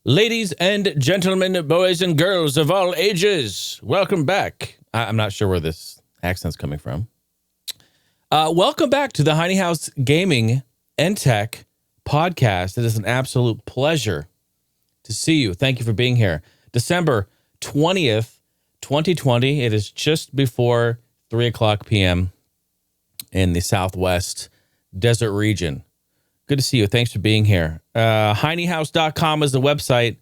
Ladies and gentlemen, boys and girls of all ages, welcome back. I'm not sure where this accent's coming from. Welcome back to the Heine House Gaming and Tech podcast. It is an absolute pleasure to see you. Thank you for being here. December 20th, 2020. It is just before 3 o'clock p.m. in the Southwest Desert region. Good to see you. Thanks for being here. HeineHouse.com is the website.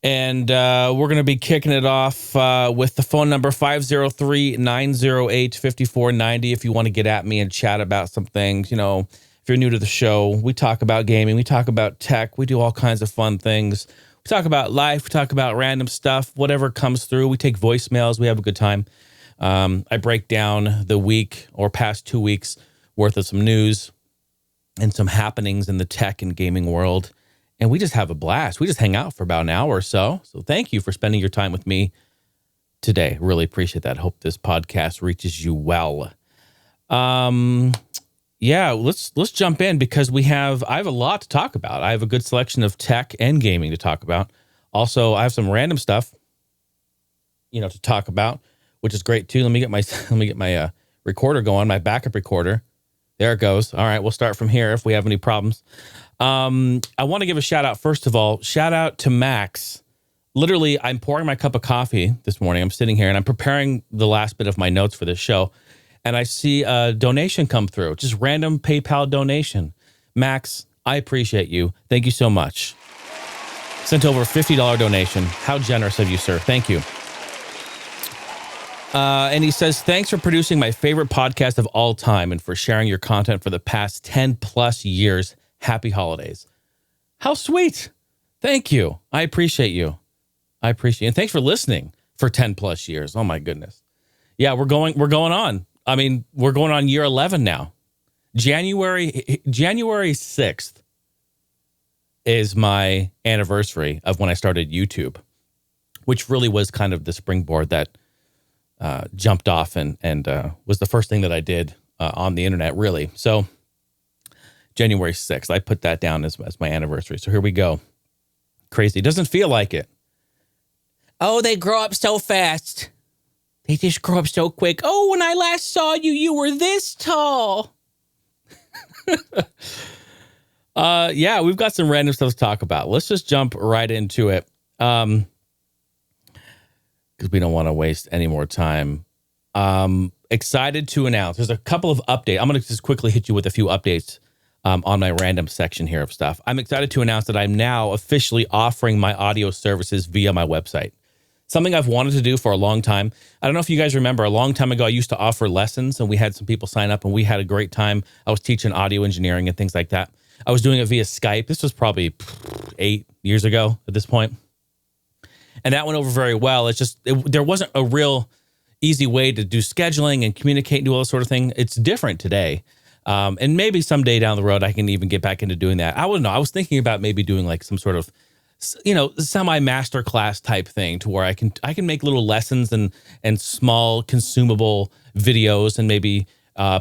And we're going to be kicking it off with the phone number 503-908-5490 if you want to get at me and chat about some things. You know, if you're new to the show, we talk about gaming. We talk about tech. We do all kinds of fun things. We talk about life. We talk about random stuff, whatever comes through. We take voicemails. We have a good time. I break down the week or past 2 weeks worth of some news and some happenings in the tech and gaming world. And we just have a blast. We just hang out for about an hour or so. So thank you for spending your time with me today. Really appreciate that. Hope this podcast reaches you well. Yeah, let's jump in because I have a lot to talk about. I have a good selection of tech and gaming to talk about. Also, I have some random stuff, to talk about, which is great too. Let me get my recorder going, my backup recorder. There it goes. All right, we'll start from here if we have any problems. I want to give a shout out. First of all, shout out to Max. Literally, I'm pouring my cup of coffee this morning. I'm sitting here and I'm preparing the last bit of my notes for this show. And I see a donation come through, just random PayPal donation. Max, I appreciate you. Thank you so much. Sent over a $50 donation. How generous of you, sir. Thank you. And he says, thanks for producing my favorite podcast of all time and for sharing your content for the past 10 plus years. Happy holidays. How sweet. Thank you. I appreciate you. And thanks for listening for 10 plus years. Oh my goodness. Yeah, we're going on. I mean, we're going on year 11 now. January 6th is my anniversary of when I started YouTube, which really was kind of the springboard that jumped off and was the first thing that I did on the internet, really. So January 6th, I put that down as my anniversary. So here we go. Crazy. Doesn't feel like it. Oh, they grow up so fast. They just grow up so quick. Oh, when I last saw you, you were this tall. Yeah, we've got some random stuff to talk about. Let's just jump right into it. Because we don't want to waste any more time. Excited to announce. There's a couple of updates. I'm going to just quickly hit you with a few updates on my random section here of stuff. I'm excited to announce that I'm now officially offering my audio services via my website. Something I've wanted to do for a long time. I don't know if you guys remember, a long time ago, I used to offer lessons and we had some people sign up and we had a great time. I was teaching audio engineering and things like that. I was doing it via Skype. This was probably 8 years ago at this point. And that went over very well. It's just, there wasn't a real easy way to do scheduling and communicate and do all this sort of thing. It's different today. And maybe someday down the road, I can even get back into doing that. I wouldn't know. I was thinking about maybe doing like some sort of, semi-master class type thing to where I can make little lessons and small consumable videos and maybe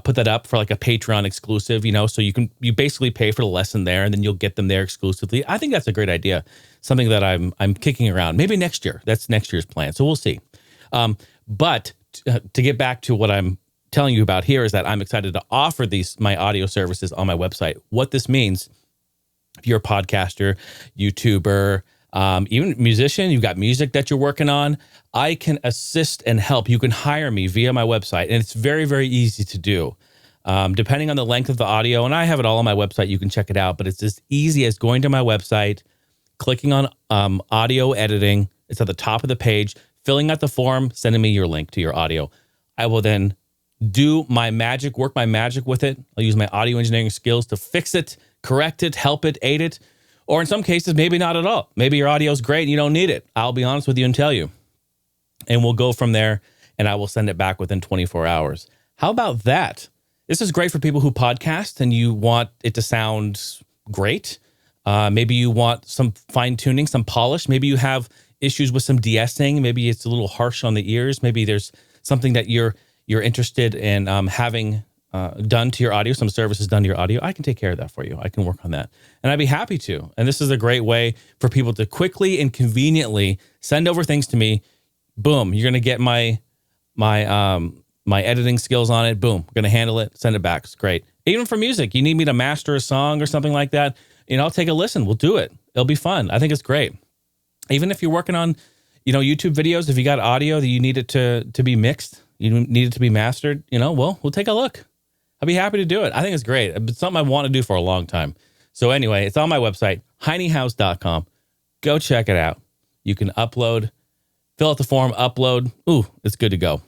put that up for like a Patreon exclusive, so you basically pay for the lesson there and then you'll get them there exclusively. I think that's a great idea. Something that I'm kicking around. Maybe next year. That's next year's plan. So we'll see. But to get back to what I'm telling you about here is that I'm excited to offer my audio services on my website. What this means, if you're a podcaster, YouTuber, even musician, you've got music that you're working on, I can assist and help. You can hire me via my website, and it's very, very easy to do. Depending on the length of the audio, and I have it all on my website, you can check it out, but it's as easy as going to my website, clicking on audio editing. It's at the top of the page, filling out the form, sending me your link to your audio. I will then do my magic, work my magic with it. I'll use my audio engineering skills to fix it, correct it, help it, aid it. Or in some cases, maybe not at all. Maybe your audio is great and you don't need it. I'll be honest with you and tell you. And we'll go from there and I will send it back within 24 hours. How about that? This is great for people who podcast and you want it to sound great. Maybe you want some fine tuning, some polish. Maybe you have issues with some de-essing. Maybe it's a little harsh on the ears. Maybe there's something that you're interested in having done to your audio, some services done to your audio, I can take care of that for you. I can work on that. And I'd be happy to. And this is a great way for people to quickly and conveniently send over things to me. Boom, you're going to get my editing skills on it. Boom, we're going to handle it, send it back. It's great. Even for music, you need me to master a song or something like that, I'll take a listen. We'll do it. It'll be fun. I think it's great. Even if you're working on, YouTube videos, if you got audio that you need it to be mixed, you need it to be mastered, we'll take a look. I'll be happy to do it. I think it's great. It's something I want to do for a long time. So anyway, it's on my website, heinehouse.com. Go check it out. You can upload, fill out the form, upload. Ooh, it's good to go.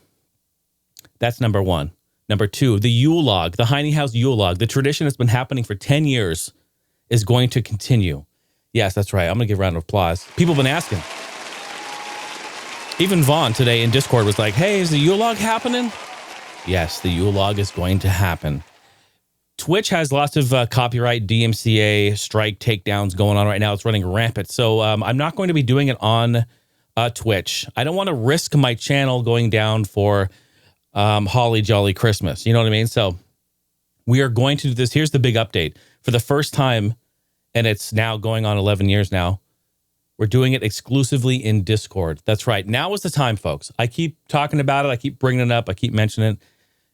That's number one. Number two, the Yule Log, the Heine House Yule Log, the tradition that's been happening for 10 years is going to continue. Yes, that's right. I'm going to give a round of applause. People have been asking. Even Vaughn today in Discord was like, hey, is the Yule Log happening? Yes, the Yule Log is going to happen. Twitch has lots of copyright DMCA strike takedowns going on right now. It's running rampant. So I'm not going to be doing it on Twitch. I don't want to risk my channel going down for Holly Jolly Christmas. You know what I mean? So we are going to do this. Here's the big update. For the first time, and it's now going on 11 years now, we're doing it exclusively in Discord. That's right. Now is the time, folks. I keep talking about it. I keep bringing it up. I keep mentioning it.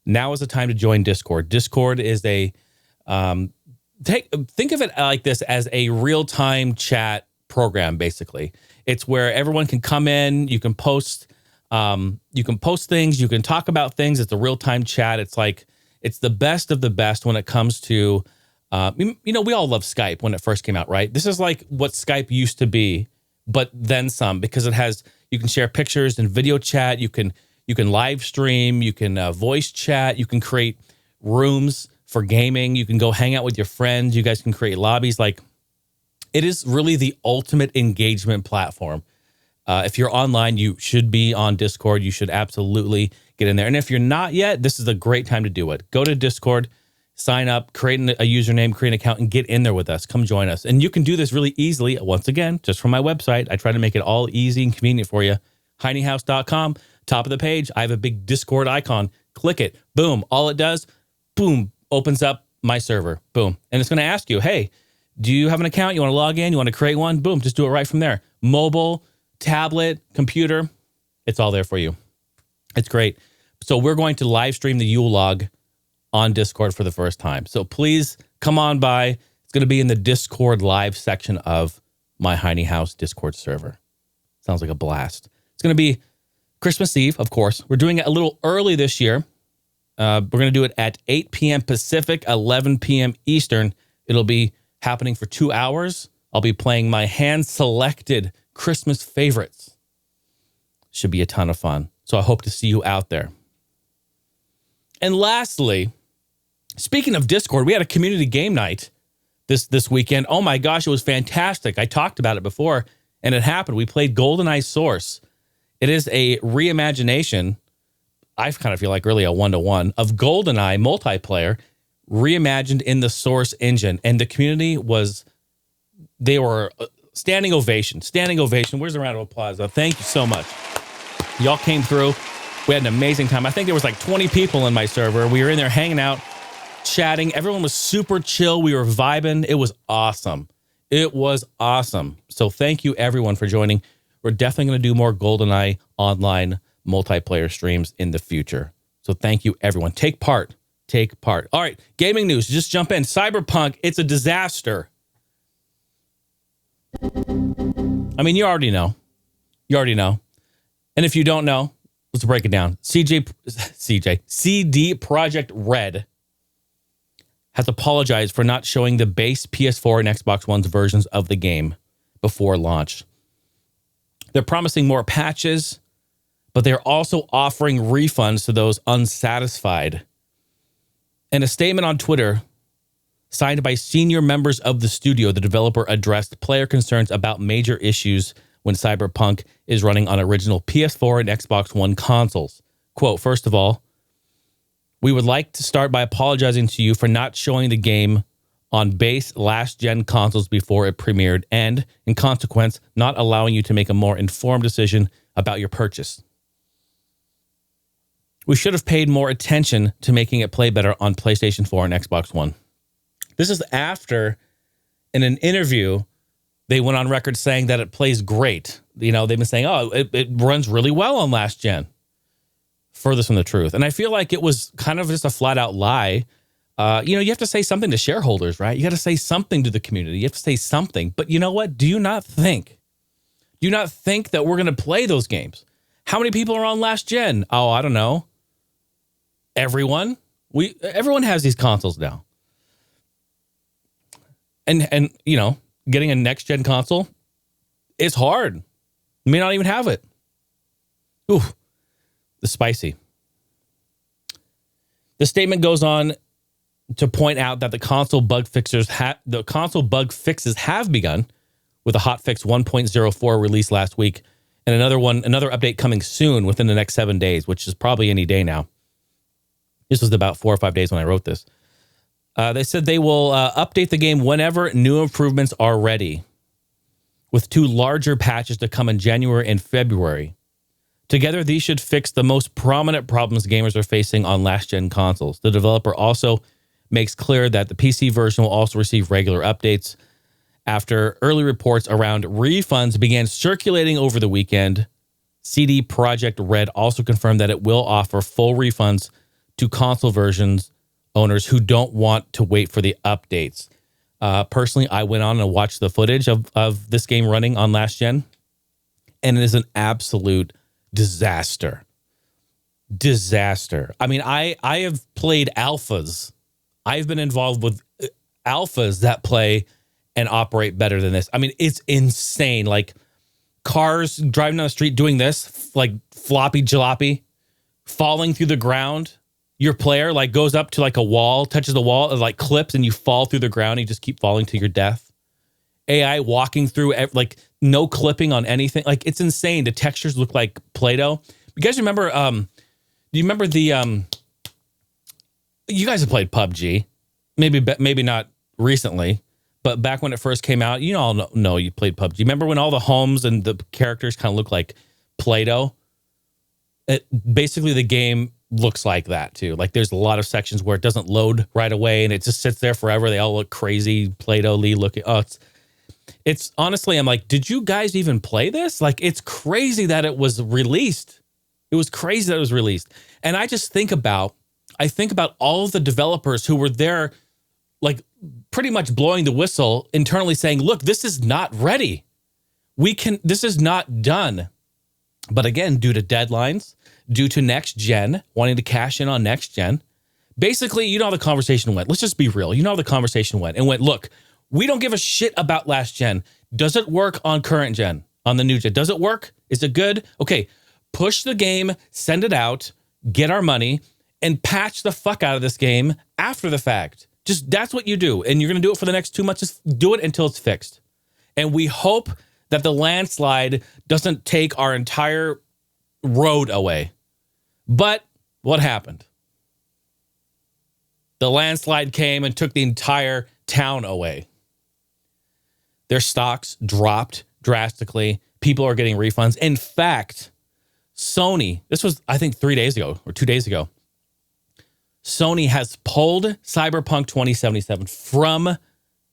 Now is the time to join Discord. Discord is think of it like this, as a real-time chat program, basically. It's where everyone can come in, you can post things, you can talk about things. It's a real-time chat. It's the best of the best when it comes to, we all love Skype when it first came out, right? This is like what Skype used to be, but then some, because you can share pictures and video chat. You can live stream, you can voice chat, you can create rooms for gaming. You can go hang out with your friends. You guys can create lobbies. It is really the ultimate engagement platform. If you're online, you should be on Discord. You should absolutely get in there. And if you're not yet, this is a great time to do it. Go to Discord, sign up, create a username, create an account, and get in there with us. Come join us. And you can do this really easily, once again, just from my website. I try to make it all easy and convenient for you. heinehouse.com, top of the page, I have a big Discord icon. Click it. Boom. All it does, boom, opens up my server. Boom. And it's going to ask you, hey, do you have an account? You want to log in? You want to create one? Boom. Just do it right from there. Mobile, tablet, computer, it's all there for you. It's great. So we're going to live stream the Yule Log on Discord for the first time. So please come on by. It's going to be in the Discord live section of my Heine House Discord server. Sounds like a blast. It's going to be Christmas Eve, of course. We're doing it a little early this year. We're going to do it at 8 p.m. Pacific, 11 p.m. Eastern. It'll be happening for 2 hours. I'll be playing my hand-selected Christmas favorites. Should be a ton of fun. So I hope to see you out there. And lastly, speaking of Discord, we had a community game night this weekend. Oh my gosh, it was fantastic. I talked about it before, and it happened. We played GoldenEye Source. It is a reimagination, I kind of feel like really a one-to-one, of GoldenEye multiplayer reimagined in the Source engine. And the community they were standing ovation. Where's the round of applause? Thank you so much. Y'all came through. We had an amazing time. I think there was like 20 people in my server. We were in there hanging out, chatting. Everyone was super chill. We were vibing. It was awesome. So thank you everyone for joining. We're definitely going to do more GoldenEye online multiplayer streams in the future. So thank you everyone. Take part. All right, gaming news. Just jump in. Cyberpunk, it's a disaster. I mean, you already know. And if you don't know, let's break it down. CD Projekt Red has apologized for not showing the base PS4 and Xbox One's versions of the game before launch. They're promising more patches, but they're also offering refunds to those unsatisfied. In a statement on Twitter, signed by senior members of the studio, the developer addressed player concerns about major issues when Cyberpunk is running on original PS4 and Xbox One consoles. Quote, first of all, we would like to start by apologizing to you for not showing the game on base last-gen consoles before it premiered and, in consequence, not allowing you to make a more informed decision about your purchase. We should have paid more attention to making it play better on PlayStation 4 and Xbox One. This is after, in an interview, they went on record saying that it plays great. You know, they've been saying, oh, it runs really well on last gen. Furthest from the truth. And I feel like it was kind of just a flat out lie. You know, you have to say something to shareholders, right? You got to say something to the community. You have to say something. But you know what? Do you not think that we're going to play those games? How many people are on last gen? Oh, I don't know. Everyone. Everyone has these consoles now. And you know, getting a next gen console is hard. You may not even have it. Ooh, the spicy. The statement goes on to point out that the console bug fixes have begun, with a hotfix 1.04 released last week, and another update coming soon within the next 7 days, which is probably any day now. This was about 4 or 5 days when I wrote this. They said they will update the game whenever new improvements are ready, with 2 larger patches to come in January and February. Together, these should fix the most prominent problems gamers are facing on last-gen consoles. The developer also makes clear that the PC version will also receive regular updates. After early reports around refunds began circulating over the weekend, CD Projekt Red also confirmed that it will offer full refunds to console versions owners who don't want to wait for the updates. Personally, I went on and watched the footage of this game running on last gen, and it is an absolute disaster. I mean, I have played alphas. I've been involved with alphas that play and operate better than this. I mean, it's insane. Like cars driving down the street doing this, like floppy jalopy, falling through the ground. Your player like goes up to like a wall, touches the wall, it like clips, and you fall through the ground. You just keep falling to your death. AI walking through, like no clipping on anything. Like it's insane. The textures look like Play-Doh. You guys remember? Do you remember the? You guys have played PUBG, maybe not recently, but back when it first came out, you all know you played PUBG. Remember when all the homes and the characters kind of look like Play-Doh? Basically, the game looks like that too. Like there's a lot of sections where it doesn't load right away and it just sits there forever. They all look crazy, Play-Doh-ly looking. Oh, it's honestly, I'm like, did you guys even play this? Like, it's crazy that it was released. It was crazy that it was released. And I think about all of the developers who were there, like pretty much blowing the whistle internally saying, look, this is not ready. This is not done. But again, due to deadlines, due to next gen, wanting to cash in on next gen, basically, you know how the conversation went. Let's just be real. You know how the conversation went. And went, look, we don't give a shit about last gen. Does it work on current gen, on the new gen? Does it work? Is it good? Okay, push the game, send it out, get our money, and patch the fuck out of this game after the fact. Just that's what you do. And you're going to do it for the next 2 months. Just do it until it's fixed. And we hope that the landslide doesn't take our entire road away. But what happened? The landslide came and took the entire town away. Their stocks dropped drastically. People are getting refunds. In fact, Sony, this was, I think, 3 days ago or 2 days ago, Sony has pulled Cyberpunk 2077 from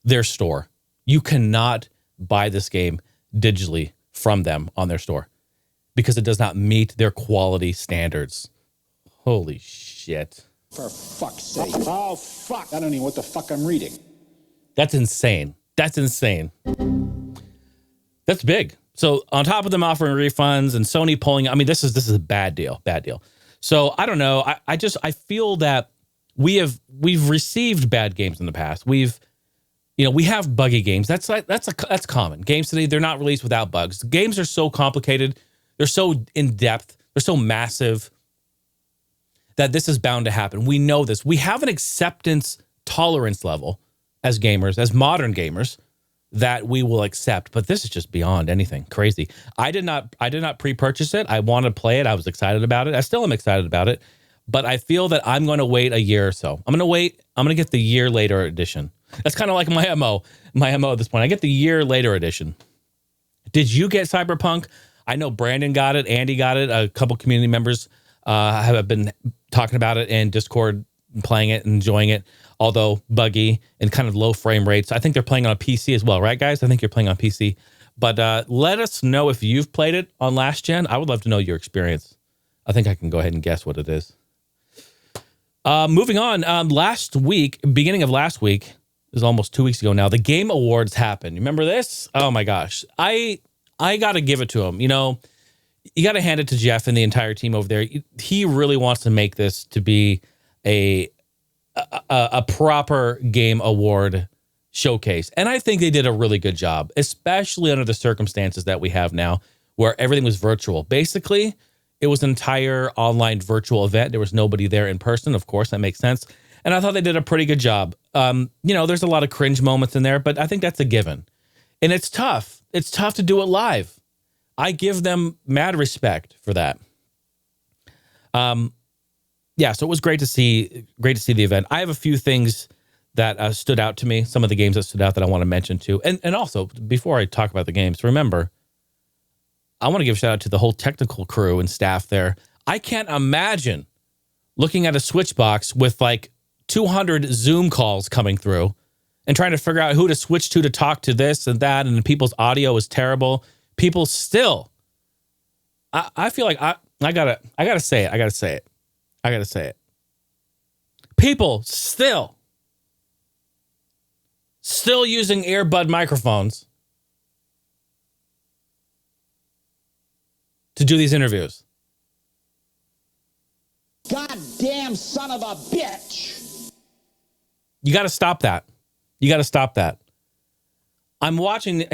their store. You cannot buy this game digitally from them on their store because it does not meet their quality standards. Holy shit. For fuck's sake. Oh, fuck. I don't even know what the fuck I'm reading. That's insane. That's big. So on top of them offering refunds and Sony pulling, I mean, this is a bad deal. So I don't know. I feel that we've received bad games in the past. We have buggy games. That's common. Games today, they're not released without bugs. Games are so complicated. They're so in depth. They're so massive that this is bound to happen. We know this. We have an acceptance tolerance level as gamers, as modern gamers, that we will accept. But this is just beyond anything crazy. I did not pre-purchase it. I wanted to play it. I was excited about it. I still am excited about it. But I feel that I'm going to wait a year or so. I'm going to get the year later edition. That's kind of like my MO at this point. I get the year later edition. Did you get Cyberpunk? I know Brandon got it. Andy got it. A couple community members I have been talking about it in Discord, playing it, enjoying it, although buggy and kind of low frame rates. I think they're playing on a PC as well, right, guys? I think you're playing on PC. But let us know if you've played it on last gen. I would love to know your experience. I think I can go ahead and guess what it is. Moving on, last week, beginning of last week, it was almost 2 weeks ago now, the Game Awards happened. You remember this? Oh my gosh. I got to give it to him. You know, you got to hand it to Jeff and the entire team over there. He really wants to make this to be a proper Game Award showcase. And I think they did a really good job, especially under the circumstances that we have now where everything was virtual. Basically, it was an entire online virtual event. There was nobody there in person. Of course, that makes sense. And I thought they did a pretty good job. You know, there's a lot of cringe moments in there, but I think that's a given. And it's tough. It's tough to do it live. I give them mad respect for that. Yeah, so it was great to see the event. I have a few things that stood out to me, some of the games that stood out that I want to mention too. And also, before I talk about the games, remember, I want to give a shout out to the whole technical crew and staff there. I can't imagine looking at a switch box with like 200 Zoom calls coming through and trying to figure out who to switch to talk to this and that, and people's audio is terrible. People still, I feel like I gotta say it. People still using earbud microphones to do these interviews. Goddamn son of a bitch. You got to stop that. You got to stop that. I'm watching,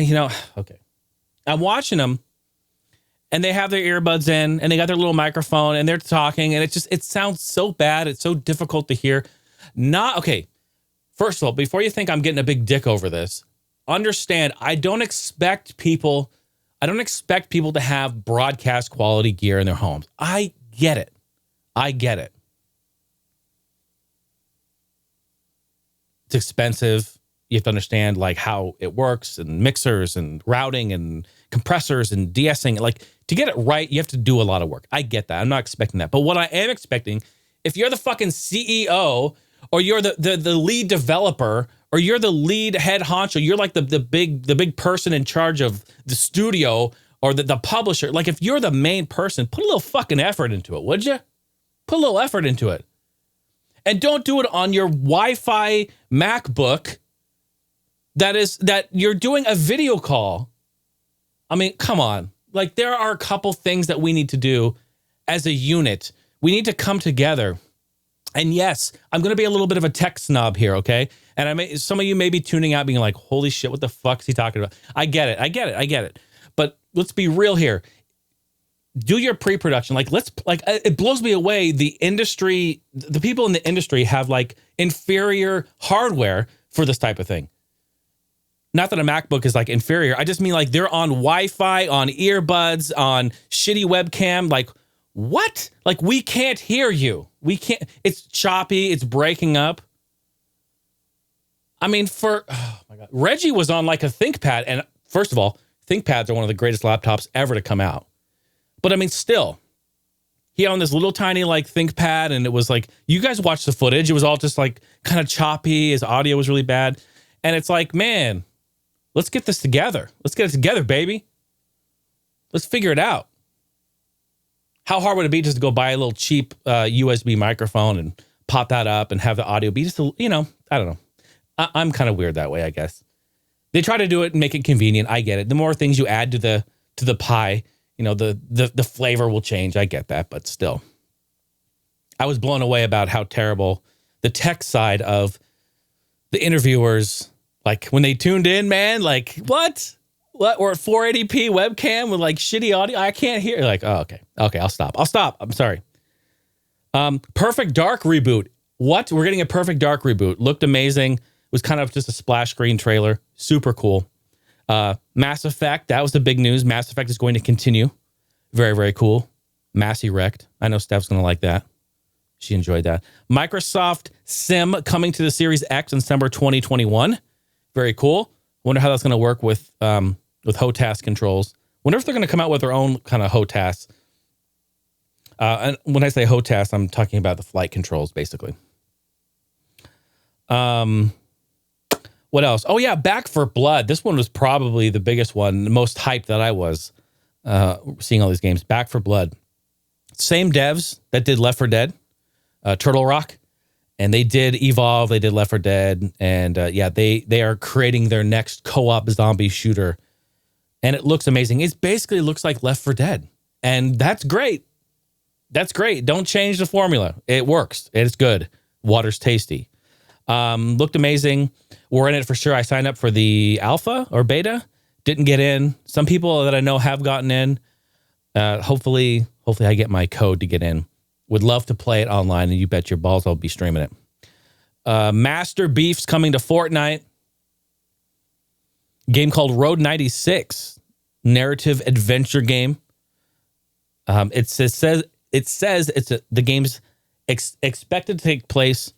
I'm watching them and they have their earbuds in and they got their little microphone and they're talking and it sounds so bad. It's so difficult to hear. First of all, before you think I'm getting a big dick over this, understand I don't expect people to have broadcast quality gear in their homes. I get it. It's expensive. You have to understand like how it works and mixers and routing and compressors and de-essing. Like to get it right, you have to do a lot of work. I get that. I'm not expecting that. But what I am expecting, if you're the fucking CEO or you're the lead developer or you're the lead head honcho, you're like the big person in charge of the studio or the publisher. Like if you're the main person, put a little fucking effort into it, would you? Put a little effort into it. And don't do it on your Wi-Fi MacBook that you're doing a video call. I mean, come on. Like there are a couple things that we need to do as a unit. We need to come together. And yes, I'm going to be a little bit of a tech snob here, okay? And some of you may be tuning out being like, holy shit, what the fuck is he talking about? I get it. But let's be real here. Do your pre-production. It blows me away. The people in the industry have like inferior hardware for this type of thing. Not that a MacBook is like inferior. I just mean like they're on Wi-Fi, on earbuds, on shitty webcam. Like what? Like we can't hear you. We can't. It's choppy. It's breaking up. I mean, oh my God. Reggie was on like a ThinkPad. And first of all, ThinkPads are one of the greatest laptops ever to come out. But I mean, still, he owned this little tiny like ThinkPad, and it was like, you guys watched the footage. It was all just like kind of choppy. His audio was really bad. And it's like, man, let's get this together. Let's get it together, baby. Let's figure it out. How hard would it be just to go buy a little cheap USB microphone and pop that up and have the audio be just, I don't know. I'm kind of weird that way, I guess. They try to do it and make it convenient. I get it. The more things you add to the pie, the flavor will change. I get that, but still. I was blown away about how terrible the tech side of the interviewers, like when they tuned in, man, like what? We're at 480p webcam with like shitty audio. I can't hear. Like, oh, okay. I'll stop. I'm sorry. Perfect Dark reboot. What? We're getting a Perfect Dark reboot. Looked amazing. It was kind of just a splash screen trailer. Super cool. Mass Effect. That was the big news. Mass Effect is going to continue. Very, very cool. Mass Erect. I know Steph's going to like that. She enjoyed that. Microsoft Sim coming to the Series X in December 2021. Very cool. Wonder how that's going to work with HOTAS controls. Wonder if they're going to come out with their own kind of HOTAS. And when I say HOTAS, I'm talking about the flight controls, basically. What else? Oh, yeah, Back for Blood. This one was probably the biggest one, the most hyped that I was seeing all these games. Back for Blood. Same devs that did Left 4 Dead, Turtle Rock, and they did Evolve, they did Left 4 Dead, and they are creating their next co-op zombie shooter, and it looks amazing. It basically looks like Left 4 Dead, and that's great. That's great. Don't change the formula. It works. It's good. Water's tasty. Looked amazing. We're in it for sure. I signed up for the alpha or beta. Didn't get in. Some people that I know have gotten in. Hopefully I get my code to get in. Would love to play it online, and you bet your balls I'll be streaming it. Master Beef's coming to Fortnite. Game called Road 96. Narrative adventure game. It says the game's expected to take place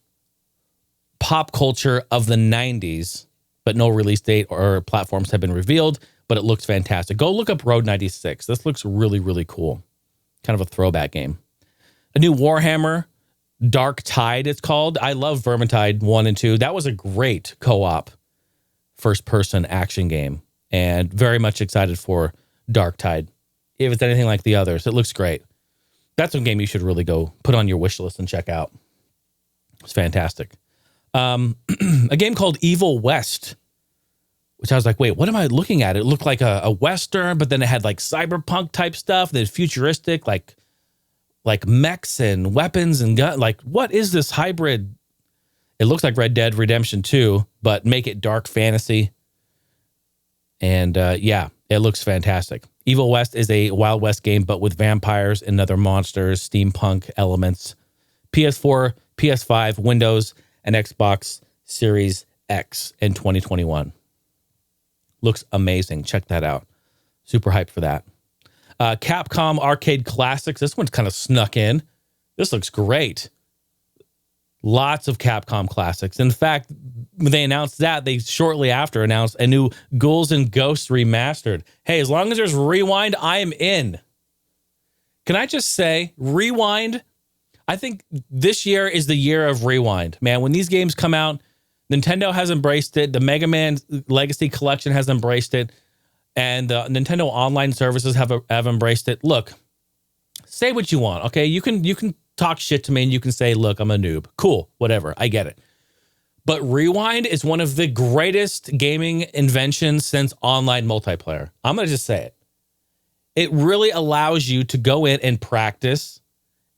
pop culture of the 90s, but no release date or platforms have been revealed, but it looks fantastic. Go look up Road 96. This looks really, really cool. Kind of a throwback game. A new Warhammer, Dark Tide it's called. I love Vermintide 1 and 2. That was a great co-op first-person action game, and very much excited for Dark Tide. If it's anything like the others, it looks great. That's a game you should really go put on your wish list and check out. It's fantastic. A game called Evil West, which I was like, wait, what am I looking at? It looked like a Western, but then it had like cyberpunk type stuff, then futuristic, like mechs and weapons and gun. Like, what is this hybrid? It looks like Red Dead Redemption 2, but make it dark fantasy. And it looks fantastic. Evil West is a Wild West game, but with vampires and other monsters, steampunk elements. PS4, PS5, Windows, and Xbox Series X in 2021. Looks amazing. Check that out. Super hyped for that. Capcom Arcade Classics. This one's kind of snuck in. This looks great. Lots of Capcom classics. In fact, when they announced that, they shortly after announced a new Ghouls and Ghosts remastered. Hey, as long as there's Rewind, I am in. Can I just say, Rewind, I think this year is the year of Rewind. Man, when these games come out, Nintendo has embraced it. The Mega Man Legacy Collection has embraced it. And the Nintendo online services have embraced it. Look, say what you want, okay? You can talk shit to me and you can say, look, I'm a noob. Cool, whatever, I get it. But Rewind is one of the greatest gaming inventions since online multiplayer. I'm going to just say it. It really allows you to go in and practice.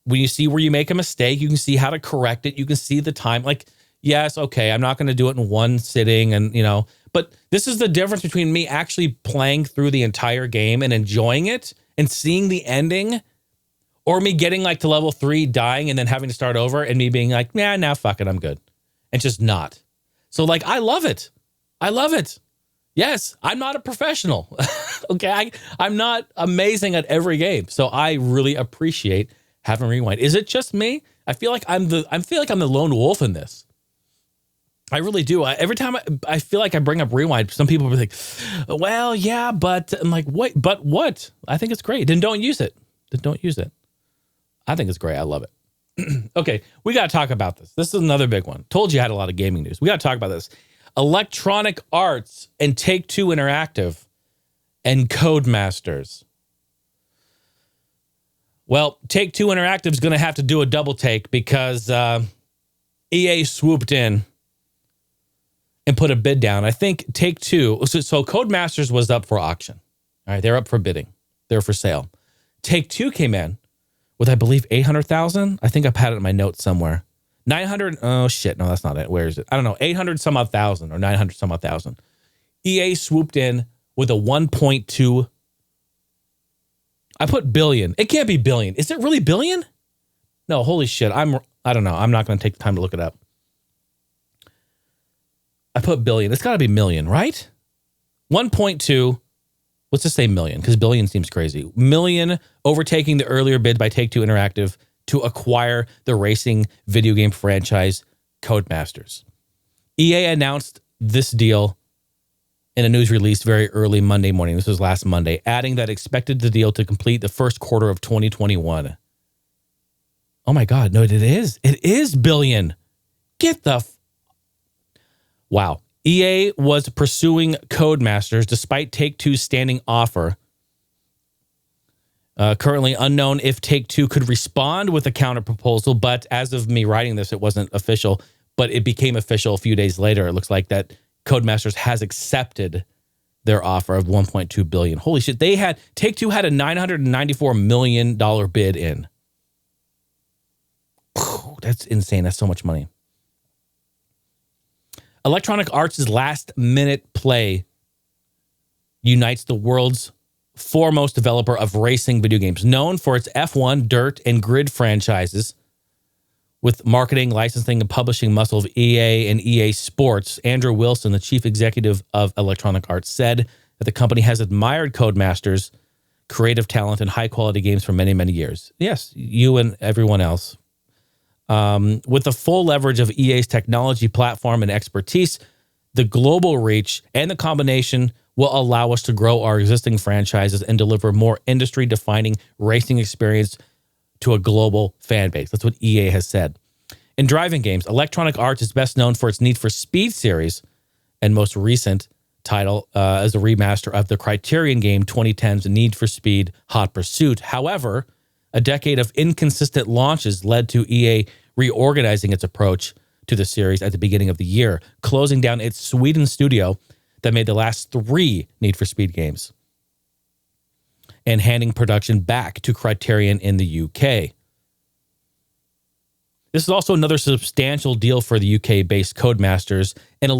When you see where you make a mistake, you can see how to correct it. You can see the time. Like, yes, okay, I'm not going to do it in one sitting and, but this is the difference between me actually playing through the entire game and enjoying it and seeing the ending, or me getting like to level 3, dying and then having to start over and me being like, nah, fuck it, I'm good. And just not. So like, I love it. I love it. Yes, I'm not a professional. Okay, I'm not amazing at every game. So I really appreciate having Rewind. Is it just me? I feel like I'm the lone wolf in this. I really do. Every time I feel like I bring up Rewind, some people will be like, well, yeah, but I'm like, what? But what? I think it's great. Then don't use it. I think it's great. I love it. Okay, we got to talk about this. This is another big one. Told you I had a lot of gaming news. We got to talk about this. Electronic Arts and Take-Two Interactive and Codemasters. Well, Take-Two Interactive is going to have to do a double take because EA swooped in and put a bid down. I think Take-Two, so Codemasters was up for auction. All right, they're up for bidding. They're for sale. Take-Two came in with, I believe, 800,000. I think I've had it in my notes somewhere. 900. Oh, shit. No, that's not it. Where is it? I don't know. 800 some odd thousand or 900 some odd thousand. EA swooped in with a 1.2. I put billion. It can't be billion. Is it really billion? No, holy shit. I don't know. I'm not going to take the time to look it up. I put billion. It's got to be million, right? 1.2. Let's just say million, because billion seems crazy. Million overtaking the earlier bid by Take-Two Interactive to acquire the racing video game franchise Codemasters. EA announced this deal in a news release very early Monday morning. This was last Monday, adding that expected the deal to complete the first quarter of 2021. Oh my God. No, it is. It is billion. Get the... Wow. EA was pursuing Codemasters despite Take-Two's standing offer. Currently unknown if Take-Two could respond with a counter proposal, but as of me writing this, it wasn't official, but it became official a few days later. It looks like that Codemasters has accepted their offer of $1.2 billion. Holy shit. Take-Two had a $994 million bid in. That's insane. That's so much money. Electronic Arts' last-minute play unites the world's foremost developer of racing video games, known for its F1, Dirt, and Grid franchises. With marketing, licensing, and publishing muscle of EA and EA Sports, Andrew Wilson, the chief executive of Electronic Arts, said that the company has admired Codemasters' creative talent and high-quality games for many, many years. Yes, you and everyone else. With the full leverage of EA's technology platform and expertise, the global reach and the combination will allow us to grow our existing franchises and deliver more industry-defining racing experience to a global fan base. That's what EA has said. In driving games, Electronic Arts is best known for its Need for Speed series, and most recent title as a remaster of the Criterion game 2010's Need for Speed Hot Pursuit. However, a decade of inconsistent launches led to EA reorganizing its approach to the series at the beginning of the year, closing down its Sweden studio that made the last 3 Need for Speed games and handing production back to Criterion in the UK. This is also another substantial deal for the UK-based Codemasters, and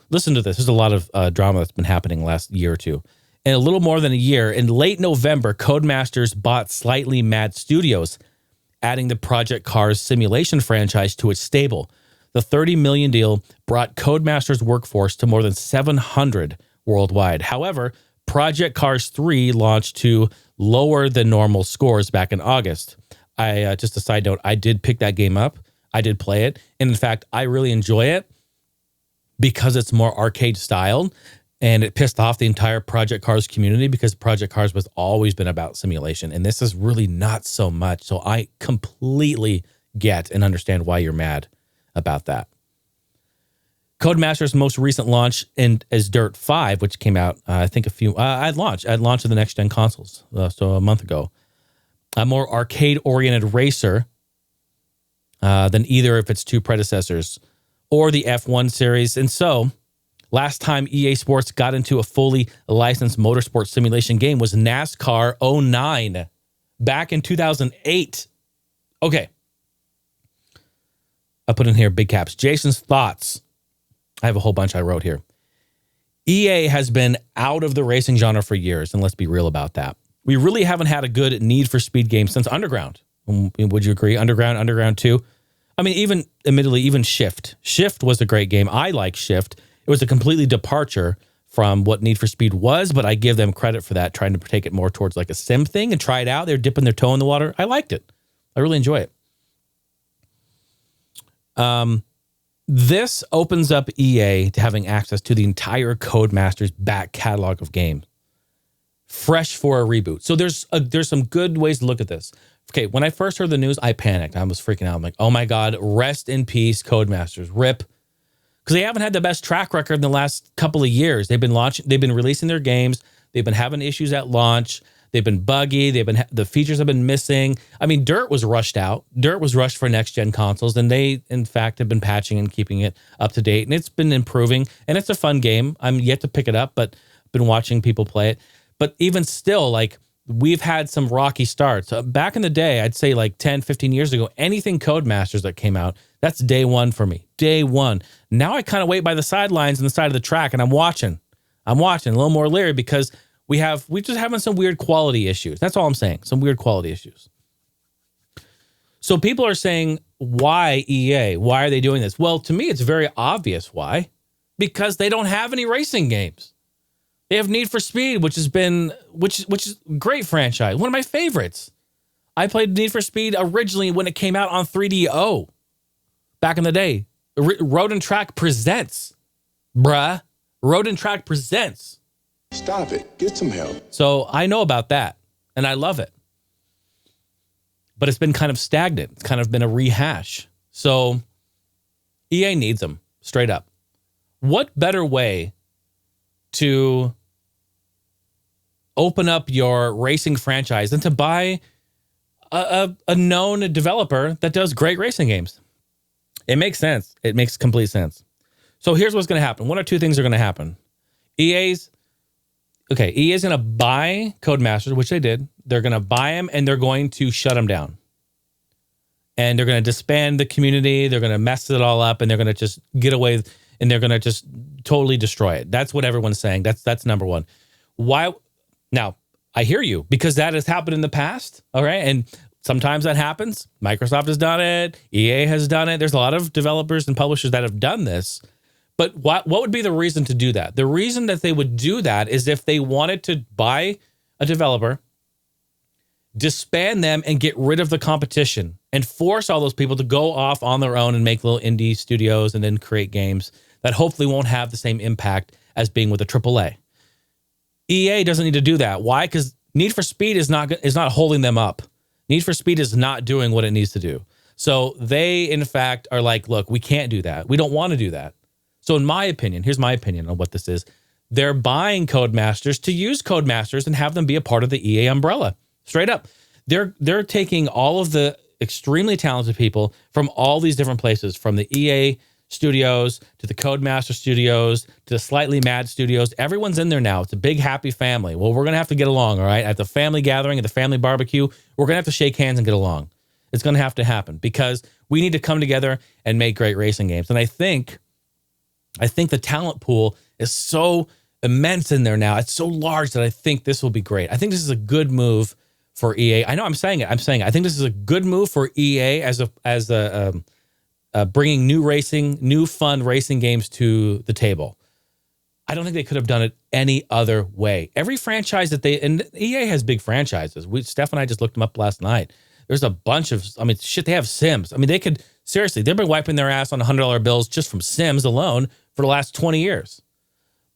listen to this, there's a lot of drama that's been happening the last year or two. In a little more than a year, in late November, Codemasters bought Slightly Mad Studios, adding the Project Cars simulation franchise to its stable. The $30 million deal brought Codemasters' workforce to more than 700 worldwide. However, Project Cars 3 launched to lower than normal scores back in August. Just a side note, I did pick that game up. I did play it. And in fact, I really enjoy it because it's more arcade styled. And it pissed off the entire Project Cars community because Project Cars was always been about simulation. And this is really not so much. So I completely get and understand why you're mad about that. Codemasters' most recent launch is Dirt 5, which came out, I think at launch of the next-gen consoles, so a month ago. A more arcade-oriented racer than either of its 2 predecessors or the F1 series. And so, last time EA Sports got into a fully licensed motorsport simulation game was NASCAR 09, back in 2008. Okay. I put in here big caps. Jason's thoughts. I have a whole bunch I wrote here. EA has been out of the racing genre for years, and let's be real about that. We really haven't had a good Need for Speed game since Underground. Would you agree? Underground 2. I mean, even Shift. Shift was a great game. I like Shift. It was a completely departure from what Need for Speed was, but I give them credit for that, trying to take it more towards like a sim thing and try it out. They're dipping their toe in the water. I liked it. I really enjoy it. This opens up EA to having access to the entire Codemasters back catalog of games, fresh for a reboot. So there's some good ways to look at this. Okay, when I first heard the news, I panicked. I was freaking out. I'm like, oh my God, rest in peace, Codemasters, rip. Because they haven't had the best track record in the last couple of years. They've been releasing their games. They've been having issues at launch. They've been buggy. The features have been missing. I mean, Dirt was rushed out. Dirt was rushed for next-gen consoles, and they, in fact, have been patching and keeping it up to date, and it's been improving, and it's a fun game. I'm yet to pick it up, but I've been watching people play it. But even still, like, we've had some rocky starts. Back in the day, I'd say like 10, 15 years ago, anything Codemasters that came out, that's day one for me. Day one. Now I kind of wait by the sidelines on the side of the track, and I'm watching a little more leery because we're just having some weird quality issues. That's all I'm saying. Some weird quality issues. So people are saying, why EA? Why are they doing this? Well, to me, it's very obvious why. Because they don't have any racing games. They have Need for Speed, which is a great franchise. One of my favorites. I played Need for Speed originally when it came out on 3DO. Back in the day. Road and Track presents. Bruh. Road and Track presents. Stop it. Get some help. So I know about that, and I love it. but it's been kind of stagnant. It's kind of been a rehash. So EA needs them, straight up. What better way to open up your racing franchise than to buy a known developer that does great racing games? It makes sense. It makes complete sense. So here's what's going to happen. One or two things are going to happen. EA is going to buy Codemasters, which they did. They're going to buy them and they're going to shut them down. And they're going to disband the community. They're going to mess it all up and they're going to just get away and they're going to just totally destroy it. That's what everyone's saying. That's number one. Why? Now, I hear you because that has happened in the past. All right. And sometimes that happens. Microsoft has done it. EA has done it. There's a lot of developers and publishers that have done this. But what would be the reason to do that? The reason that they would do that is if they wanted to buy a developer, disband them and get rid of the competition and force all those people to go off on their own and make little indie studios and then create games that hopefully won't have the same impact as being with a AAA. EA doesn't need to do that. Why? Because Need for Speed is not holding them up. Need for Speed is not doing what it needs to do. So they, in fact, are like, look, we can't do that. We don't want to do that. So in my opinion, here's my opinion on what this is. They're buying Codemasters to use Codemasters and have them be a part of the EA umbrella. Straight up. They're taking all of the extremely talented people from all these different places, from the EA studios to the Codemaster studios to the Slightly Mad studios. Everyone's in there now. It's a big happy family. Well, we're going to have to get along, all right? At the family gathering, at the family barbecue, we're going to have to shake hands and get along. It's going to have to happen because we need to come together and make great racing games. And I think the talent pool is so immense in there now. It's so large that I think this will be great. I think this is a good move for EA. I know I'm saying it. I think this is a good move for EA as bringing new fun racing games to the table. I don't think they could have done it any other way. Every franchise and EA has big franchises. Steph and I just looked them up last night. There's a bunch of, they have Sims. Seriously, they've been wiping their ass on $100 bills just from Sims alone for the last 20 years.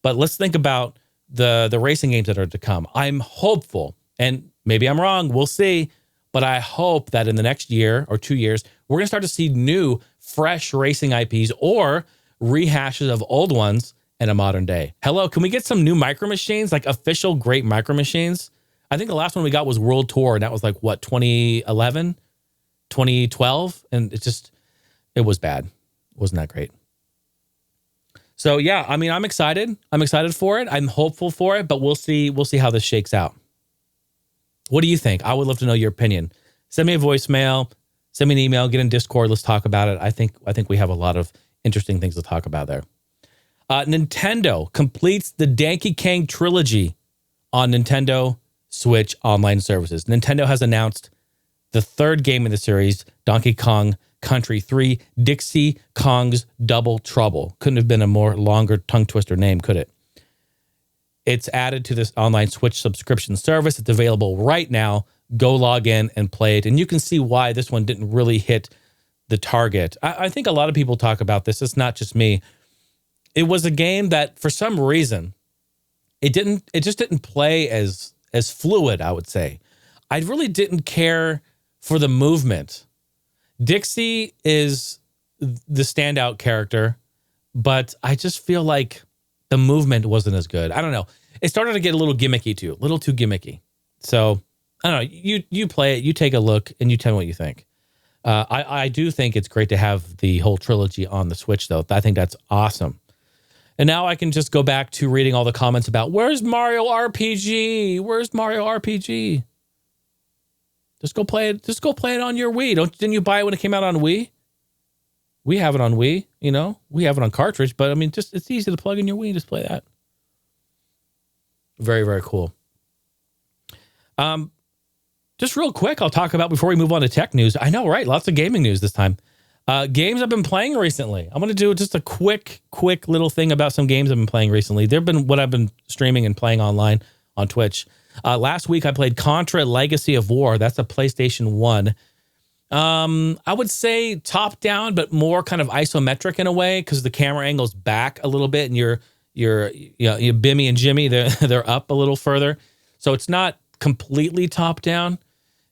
But let's think about the racing games that are to come. I'm hopeful, and maybe I'm wrong, we'll see, but I hope that in the next year or 2 years, we're going to start to see new, fresh racing IPs or rehashes of old ones in a modern day. Hello, can we get some new micro machines, like official great micro machines? I think the last one we got was World Tour, and that was 2011, 2012, and it was bad. It wasn't that great. So yeah, I'm excited. I'm excited for it. I'm hopeful for it, but we'll see how this shakes out. What do you think? I would love to know your opinion. Send me a voicemail, send me an email, get in Discord. Let's talk about it. I think we have a lot of interesting things to talk about there. Nintendo completes the Donkey Kong trilogy on Nintendo Switch online services. Nintendo has announced the third game in the series, Donkey Kong Country 3, Dixie Kong's Double Trouble. Couldn't have been a more longer tongue twister name, could it? It's added to this online Switch subscription service. It's available right now. Go log in and play it. And you can see why this one didn't really hit the target. I think a lot of people talk about this. It's not just me. It was a game that for some reason, it just didn't play as fluid, I would say. I really didn't care for the movement. Dixie is the standout character, but I just feel like the movement wasn't as good. I don't know. It started to get a little gimmicky too, a little too gimmicky. So I don't know. You play it, you take a look, and you tell me what you think. I do think it's great to have the whole trilogy on the Switch, though. I think that's awesome. And now I can just go back to reading all the comments about where's Mario RPG? Where's Mario RPG? Just go play it. Just go play it on your Wii. Didn't you buy it when it came out on Wii? We have it on Wii, we have it on cartridge, but it's easy to plug in your Wii and just play that. Very, very cool. Just real quick, I'll talk about before we move on to tech news. I know, right? Lots of gaming news this time. Games I've been playing recently. I'm going to do just a quick little thing about some games I've been playing recently. They've been what I've been streaming and playing online on Twitch. Last week, I played Contra Legacy of War. That's a PlayStation 1. I would say top down, but more kind of isometric in a way because the camera angle's back a little bit and you're Bimmy and Jimmy, they're up a little further. So it's not completely top down.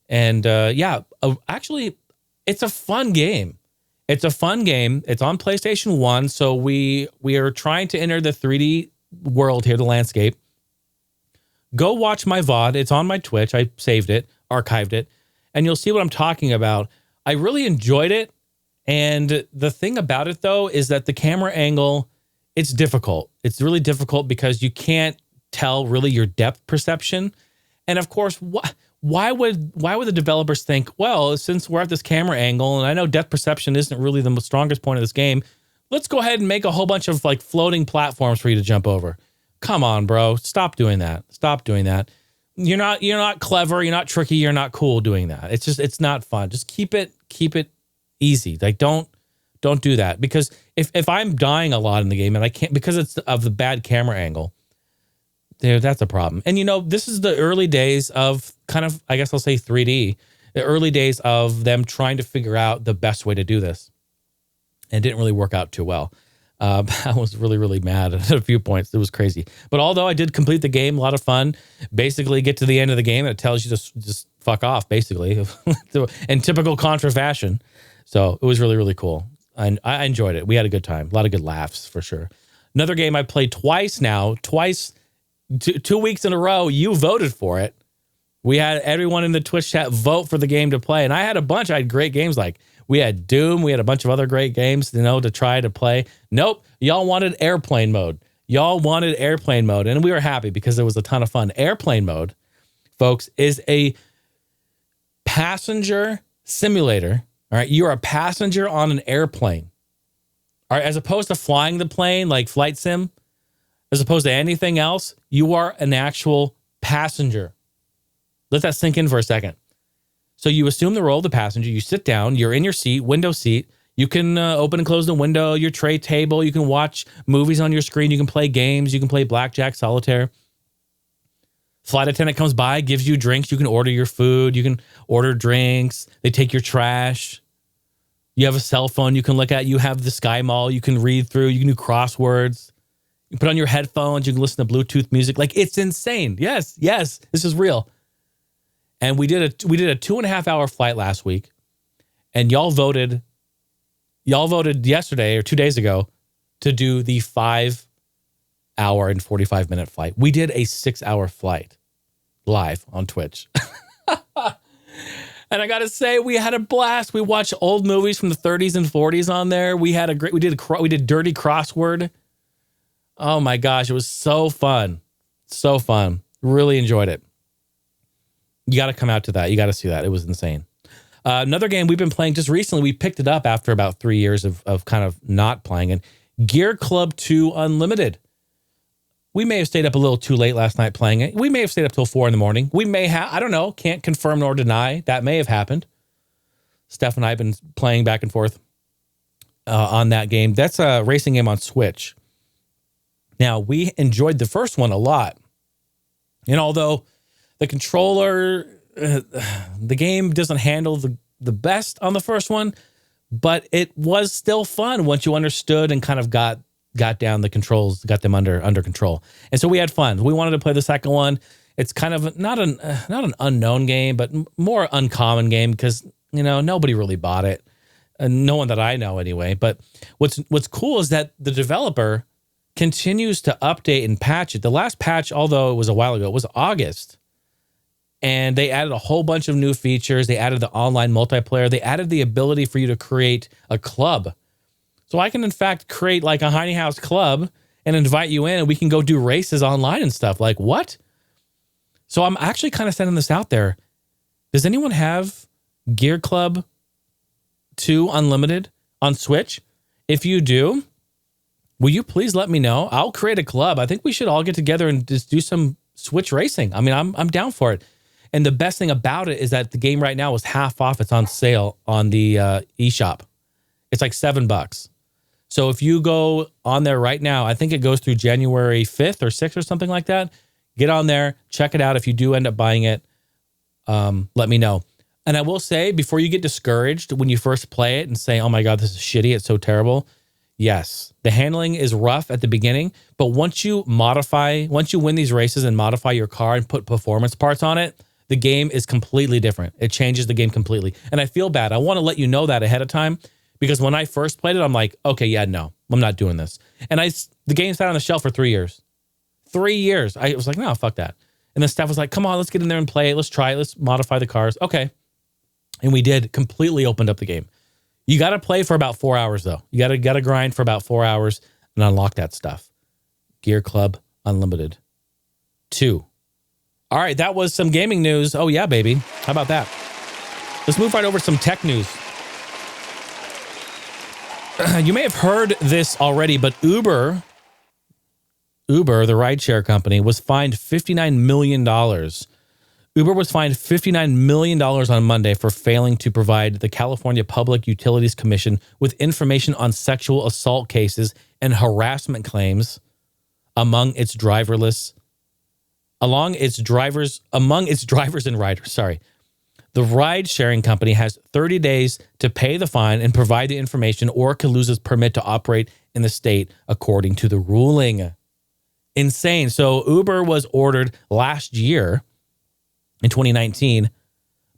And actually, it's a fun game. It's a fun game. It's on PlayStation 1, so we are trying to enter the 3D world here, the landscape. Go watch my VOD. It's on my Twitch. I saved it, archived it, and you'll see what I'm talking about. I really enjoyed it, and the thing about it, though, is that the camera angle, it's difficult. It's really difficult because you can't tell really your depth perception. And of course, why would the developers think, well, since we're at this camera angle, and I know depth perception isn't really the strongest point of this game, let's go ahead and make a whole bunch of like floating platforms for you to jump over. Come on, bro. Stop doing that. Stop doing that. You're not clever. You're not tricky. You're not cool doing that. It's not fun. Just keep it easy. Like don't do that, because if I'm dying a lot in the game and I can't, because it's of the bad camera angle, that's a problem. And this is the early days of kind of, I guess I'll say 3D, the early days of them trying to figure out the best way to do this. And it didn't really work out too well. I was really, really mad at a few points. It was crazy. But although I did complete the game, a lot of fun, basically get to the end of the game and it tells you to just fuck off, basically, in typical Contra fashion. So it was really, really cool. And I enjoyed it. We had a good time. A lot of good laughs for sure. Another game I played twice now, 2 weeks in a row. You voted for it. We had everyone in the Twitch chat vote for the game to play. And I had a bunch. I had great games like we had Doom. We had a bunch of other great games, to try to play. Nope. Y'all wanted airplane mode. And we were happy because it was a ton of fun. Airplane mode, folks, is a passenger simulator. All right. You're a passenger on an airplane. All right. As opposed to flying the plane like flight sim, as opposed to anything else, you are an actual passenger. Let that sink in for a second. So you assume the role of the passenger. You sit down. You're in your seat, window seat. You can open and close the window, your tray table. You can watch movies on your screen. You can play games. You can play blackjack, solitaire. Flight attendant comes by, gives you drinks. You can order your food. You can order drinks. They take your trash. You have a cell phone you can look at. You have the Sky Mall you can read through. You can do crosswords. You put on your headphones. You can listen to Bluetooth music. Like, it's insane. Yes, this is real. And we did a 2.5 hour flight last week, and y'all voted yesterday or 2 days ago to do the 5 hour and 45 minute flight. We did a 6 hour flight live on Twitch. And I got to say, we had a blast. We watched old movies from the 30s and 40s on there. We did dirty crossword. Oh my gosh. It was so fun. So fun. Really enjoyed it. You got to come out to that. You got to see that. It was insane. Another game we've been playing just recently. We picked it up after about 3 years of kind of not playing it. Gear Club 2 Unlimited. We may have stayed up a little too late last night playing it. We may have stayed up till 4 a.m. We may have, I don't know, can't confirm nor deny. That may have happened. Steph and I have been playing back and forth on that game. That's a racing game on Switch. Now, we enjoyed the first one a lot. And although the controller, the game doesn't handle the best on the first one, but it was still fun once you understood and kind of got down the controls, got them under control. And so we had fun. We wanted to play the second one. It's kind of not an unknown game, but more uncommon game because, nobody really bought it. No one that I know anyway. But what's cool is that the developer continues to update and patch it. The last patch, although it was a while ago, it was August. And they added a whole bunch of new features. They added the online multiplayer. They added the ability for you to create a club. So I can, in fact, create like a Heine House club and invite you in, and we can go do races online and stuff. Like, what? So I'm actually kind of sending this out there. Does anyone have Gear Club 2 Unlimited on Switch? If you do, will you please let me know? I'll create a club. I think we should all get together and just do some Switch racing. I mean, I'm down for it. And the best thing about it is that the game right now is half off. It's on sale on the eShop. It's like $7. So if you go on there right now, I think it goes through January 5th or 6th or something like that. Get on there, check it out. If you do end up buying it, let me know. And I will say, before you get discouraged when you first play it and say, oh my God, this is shitty, it's so terrible. Yes, the handling is rough at the beginning, but once you win these races and modify your car and put performance parts on it, the game is completely different. It changes the game completely. And I feel bad. I want to let you know that ahead of time because when I first played it, I'm like, okay, yeah, no, I'm not doing this. And the game sat on the shelf for 3 years. 3 years. I was like, no, fuck that. And then Steph was like, come on, let's get in there and play it. Let's try it. Let's modify the cars. Okay. And we did. Completely opened up the game. You got to play for about 4 hours, though. You got to grind for about 4 hours and unlock that stuff. Gear Club Unlimited 2. All right, that was some gaming news. Oh, yeah, baby. How about that? Let's move right over to some tech news. You may have heard this already, but Uber, the rideshare company, was fined $59 million. Uber was fined $59 million on Monday for failing to provide the California Public Utilities Commission with information on sexual assault cases and harassment claims among its drivers and riders. Sorry. The ride-sharing company has 30 days to pay the fine and provide the information or could lose its permit to operate in the state, according to the ruling. Insane. So Uber was ordered last year in 2019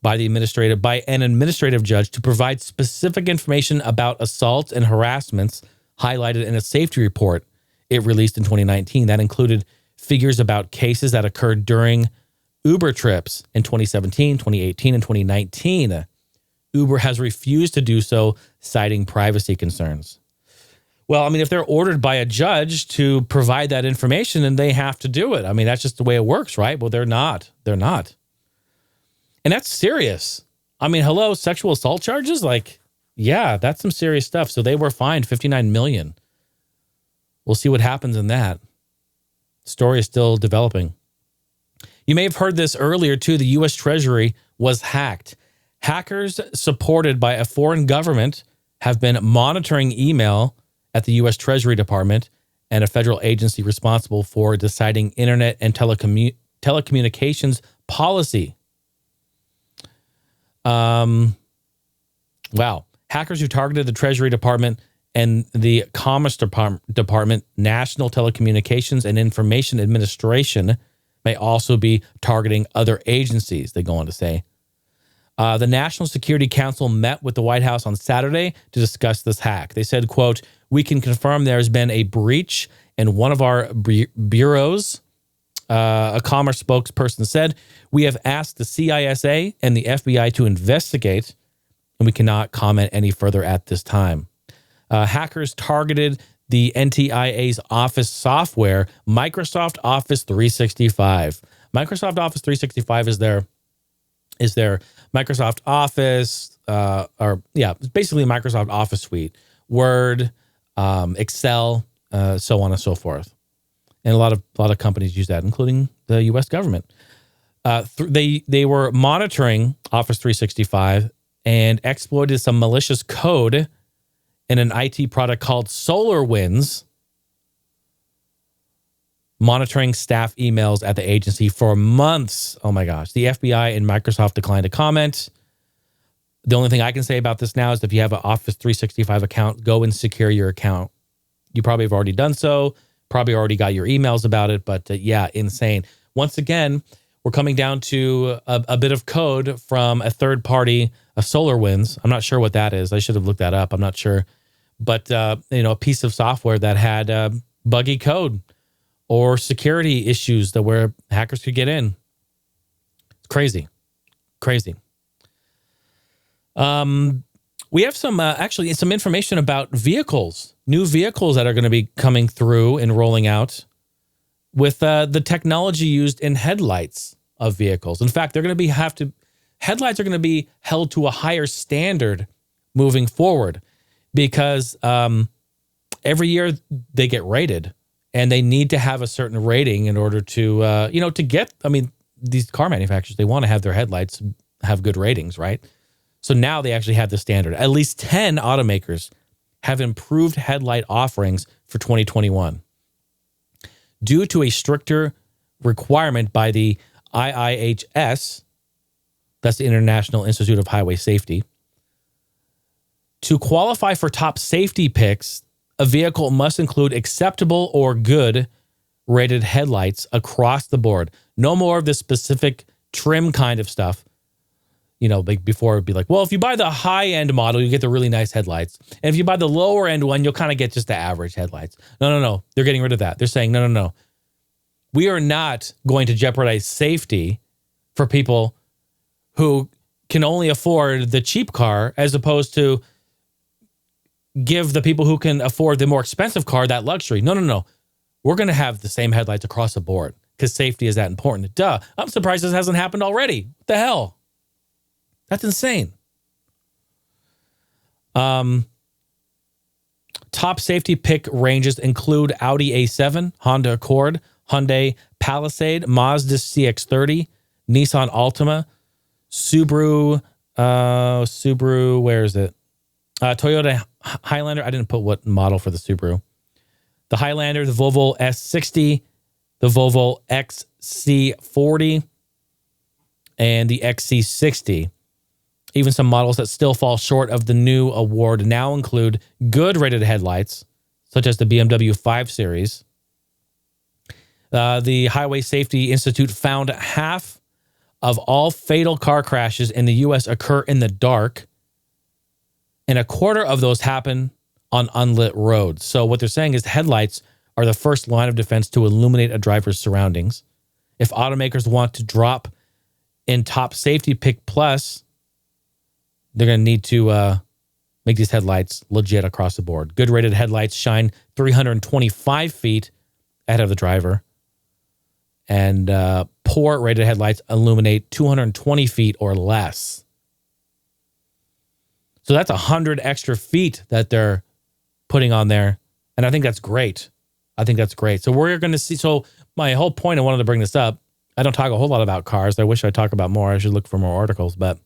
by an administrative judge to provide specific information about assaults and harassments highlighted in a safety report it released in 2019. That included figures about cases that occurred during Uber trips in 2017, 2018, and 2019. Uber has refused to do so, citing privacy concerns. Well, I mean, if they're ordered by a judge to provide that information, then they have to do it. I mean, that's just the way it works, right? Well, they're not. They're not. And that's serious. I mean, hello, sexual assault charges? Like, yeah, that's some serious stuff. So they were fined $59 million. We'll see what happens in that. Story is still developing. You may have heard this earlier, too. The U.S. Treasury was hacked. Hackers supported by a foreign government have been monitoring email at the U.S. Treasury Department and a federal agency responsible for deciding internet and telecommunications policy. Wow. Hackers who targeted the Treasury Department and the Commerce Department, National Telecommunications and Information Administration may also be targeting other agencies, they go on to say. The National Security Council met with the White House on Saturday to discuss this hack. They said, quote, "We can confirm there's been a breach in one of our bureaus." A Commerce spokesperson said, "We have asked the CISA and the FBI to investigate, and we cannot comment any further at this time." Hackers targeted the NTIA's office software, Microsoft Office 365. Microsoft Office 365 is their Microsoft Office, it's basically Microsoft Office suite, Word, Excel, so on and so forth. And a lot of companies use that, including the U.S. government. They were monitoring Office 365 and exploited some malicious code in an IT product called SolarWinds, monitoring staff emails at the agency for months. Oh my gosh. The FBI and Microsoft declined to comment. The only thing I can say about this now is if you have an Office 365 account, go and secure your account. You probably have already done so. Probably already got your emails about it, but yeah, insane. Once again, we're coming down to a bit of code from a third party, a SolarWinds. I'm not sure what that is. I should have looked that up. I'm not sure. But, a piece of software that had buggy code or security issues that where hackers could get in. It's crazy. We have some information about vehicles, new vehicles that are going to be coming through and rolling out with the technology used in headlights of vehicles. In fact, headlights are going to be held to a higher standard moving forward because every year they get rated and they need to have a certain rating in order to, these car manufacturers, they want to have their headlights have good ratings, right? So now they actually have the standard. At least 10 automakers have improved headlight offerings for 2021. Due to a stricter requirement by the IIHS, that's the International Institute of Highway Safety, to qualify for top safety picks, a vehicle must include acceptable or good rated headlights across the board. No more of the specific trim kind of stuff. You know, like before it'd be like, well, if you buy the high-end model, you get the really nice headlights. And if you buy the lower-end one, you'll kind of get just the average headlights. No. They're getting rid of that. They're saying, no. We are not going to jeopardize safety for people who can only afford the cheap car as opposed to give the people who can afford the more expensive car that luxury. No. We're going to have the same headlights across the board because safety is that important. Duh. I'm surprised this hasn't happened already. What the hell? That's insane. Top safety pick ranges include Audi A7, Honda Accord, Hyundai Palisade, Mazda CX-30, Nissan Altima, Subaru, where is it? Toyota Highlander. I didn't put what model for the Subaru. The Highlander, the Volvo S60, the Volvo XC40, and the XC60. Even some models that still fall short of the new award now include good rated headlights, such as the BMW 5 Series. The Highway Safety Institute found half of all fatal car crashes in the U.S. occur in the dark, and a quarter of those happen on unlit roads. So what they're saying is headlights are the first line of defense to illuminate a driver's surroundings. If automakers want to drop in top safety pick plus, they're going to need to make these headlights legit across the board. Good rated headlights shine 325 feet ahead of the driver. And poor rated headlights illuminate 220 feet or less. So that's 100 extra feet that they're putting on there. And I think that's great. So we're going to see. So my whole point, I wanted to bring this up. I don't talk a whole lot about cars. I wish I'd talk about more. I should look for more articles. But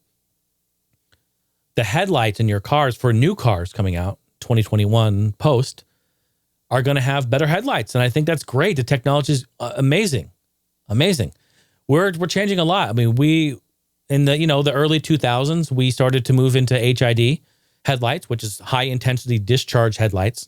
the headlights in your cars for new cars coming out, 2021 post, are going to have better headlights. And I think that's great. The technology is amazing. We're changing a lot. I mean, we, in the early 2000s, we started to move into HID headlights, which is high intensity discharge headlights.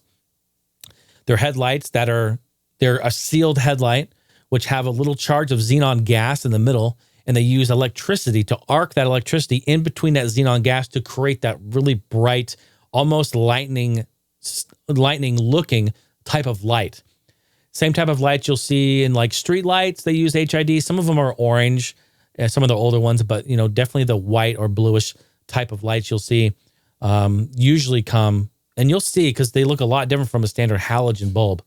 They're headlights they're a sealed headlight, which have a little charge of xenon gas in the middle, and they use electricity to arc that electricity in between that xenon gas to create that really bright, almost lightning looking type of light. Same type of lights you'll see in like street lights. They use HID. Some of them are orange, some of the older ones, but definitely the white or bluish type of lights you'll see usually come, and you'll see because they look a lot different from a standard halogen bulb.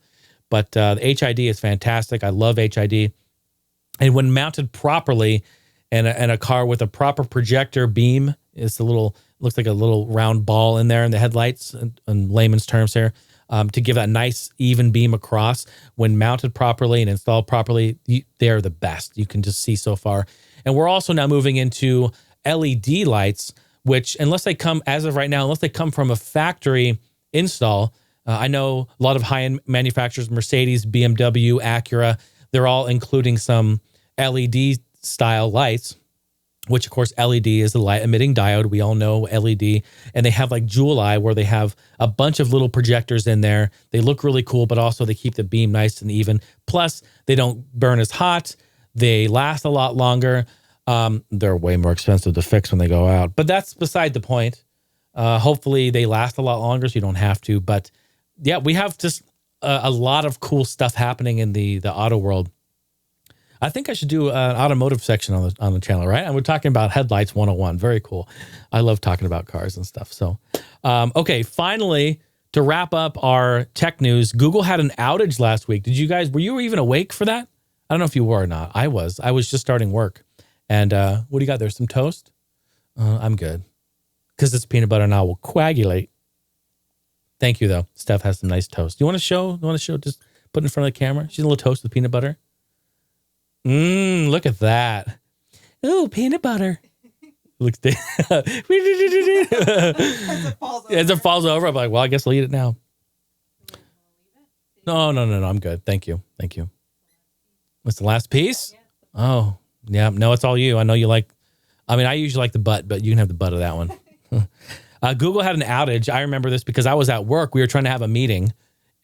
But the HID is fantastic. I love HID. And when mounted properly and a car with a proper projector beam, looks like a little round ball in there in the headlights, in layman's terms here, to give that nice even beam across. When mounted properly and installed properly, they're the best. You can just see so far. And we're also now moving into LED lights, which unless they come from a factory install, I know a lot of high-end manufacturers, Mercedes, BMW, Acura, they're all including some LED style lights, which of course LED is the light emitting diode. We all know LED. And they have like Jewel Eye where they have a bunch of little projectors in there. They look really cool, but also they keep the beam nice and even. Plus, they don't burn as hot. They last a lot longer. They're way more expensive to fix when they go out, but that's beside the point. Hopefully they last a lot longer so you don't have to. But yeah, we have just a lot of cool stuff happening in the auto world. I think I should do an automotive section on the channel, right? And we're talking about headlights 101. Very cool. I love talking about cars and stuff. So, okay, finally, to wrap up our tech news, Google had an outage last week. Were you even awake for that? I don't know if you were or not. I was just starting work. And what do you got there? Some toast? I'm good. Because it's peanut butter and I will coagulate. Thank you, though. Steph has some nice toast. You want to show? Just put it in front of the camera? She's a little toast with peanut butter. Look at that. Ooh, peanut butter. Looks as it falls over, I'm like, well, I guess I'll eat it now. No, I'm good. Thank you. What's the last piece? Oh, yeah. No, it's all you. I know you like, I usually like the butt, but you can have the butt of that one. Google had an outage. I remember this because I was at work. We were trying to have a meeting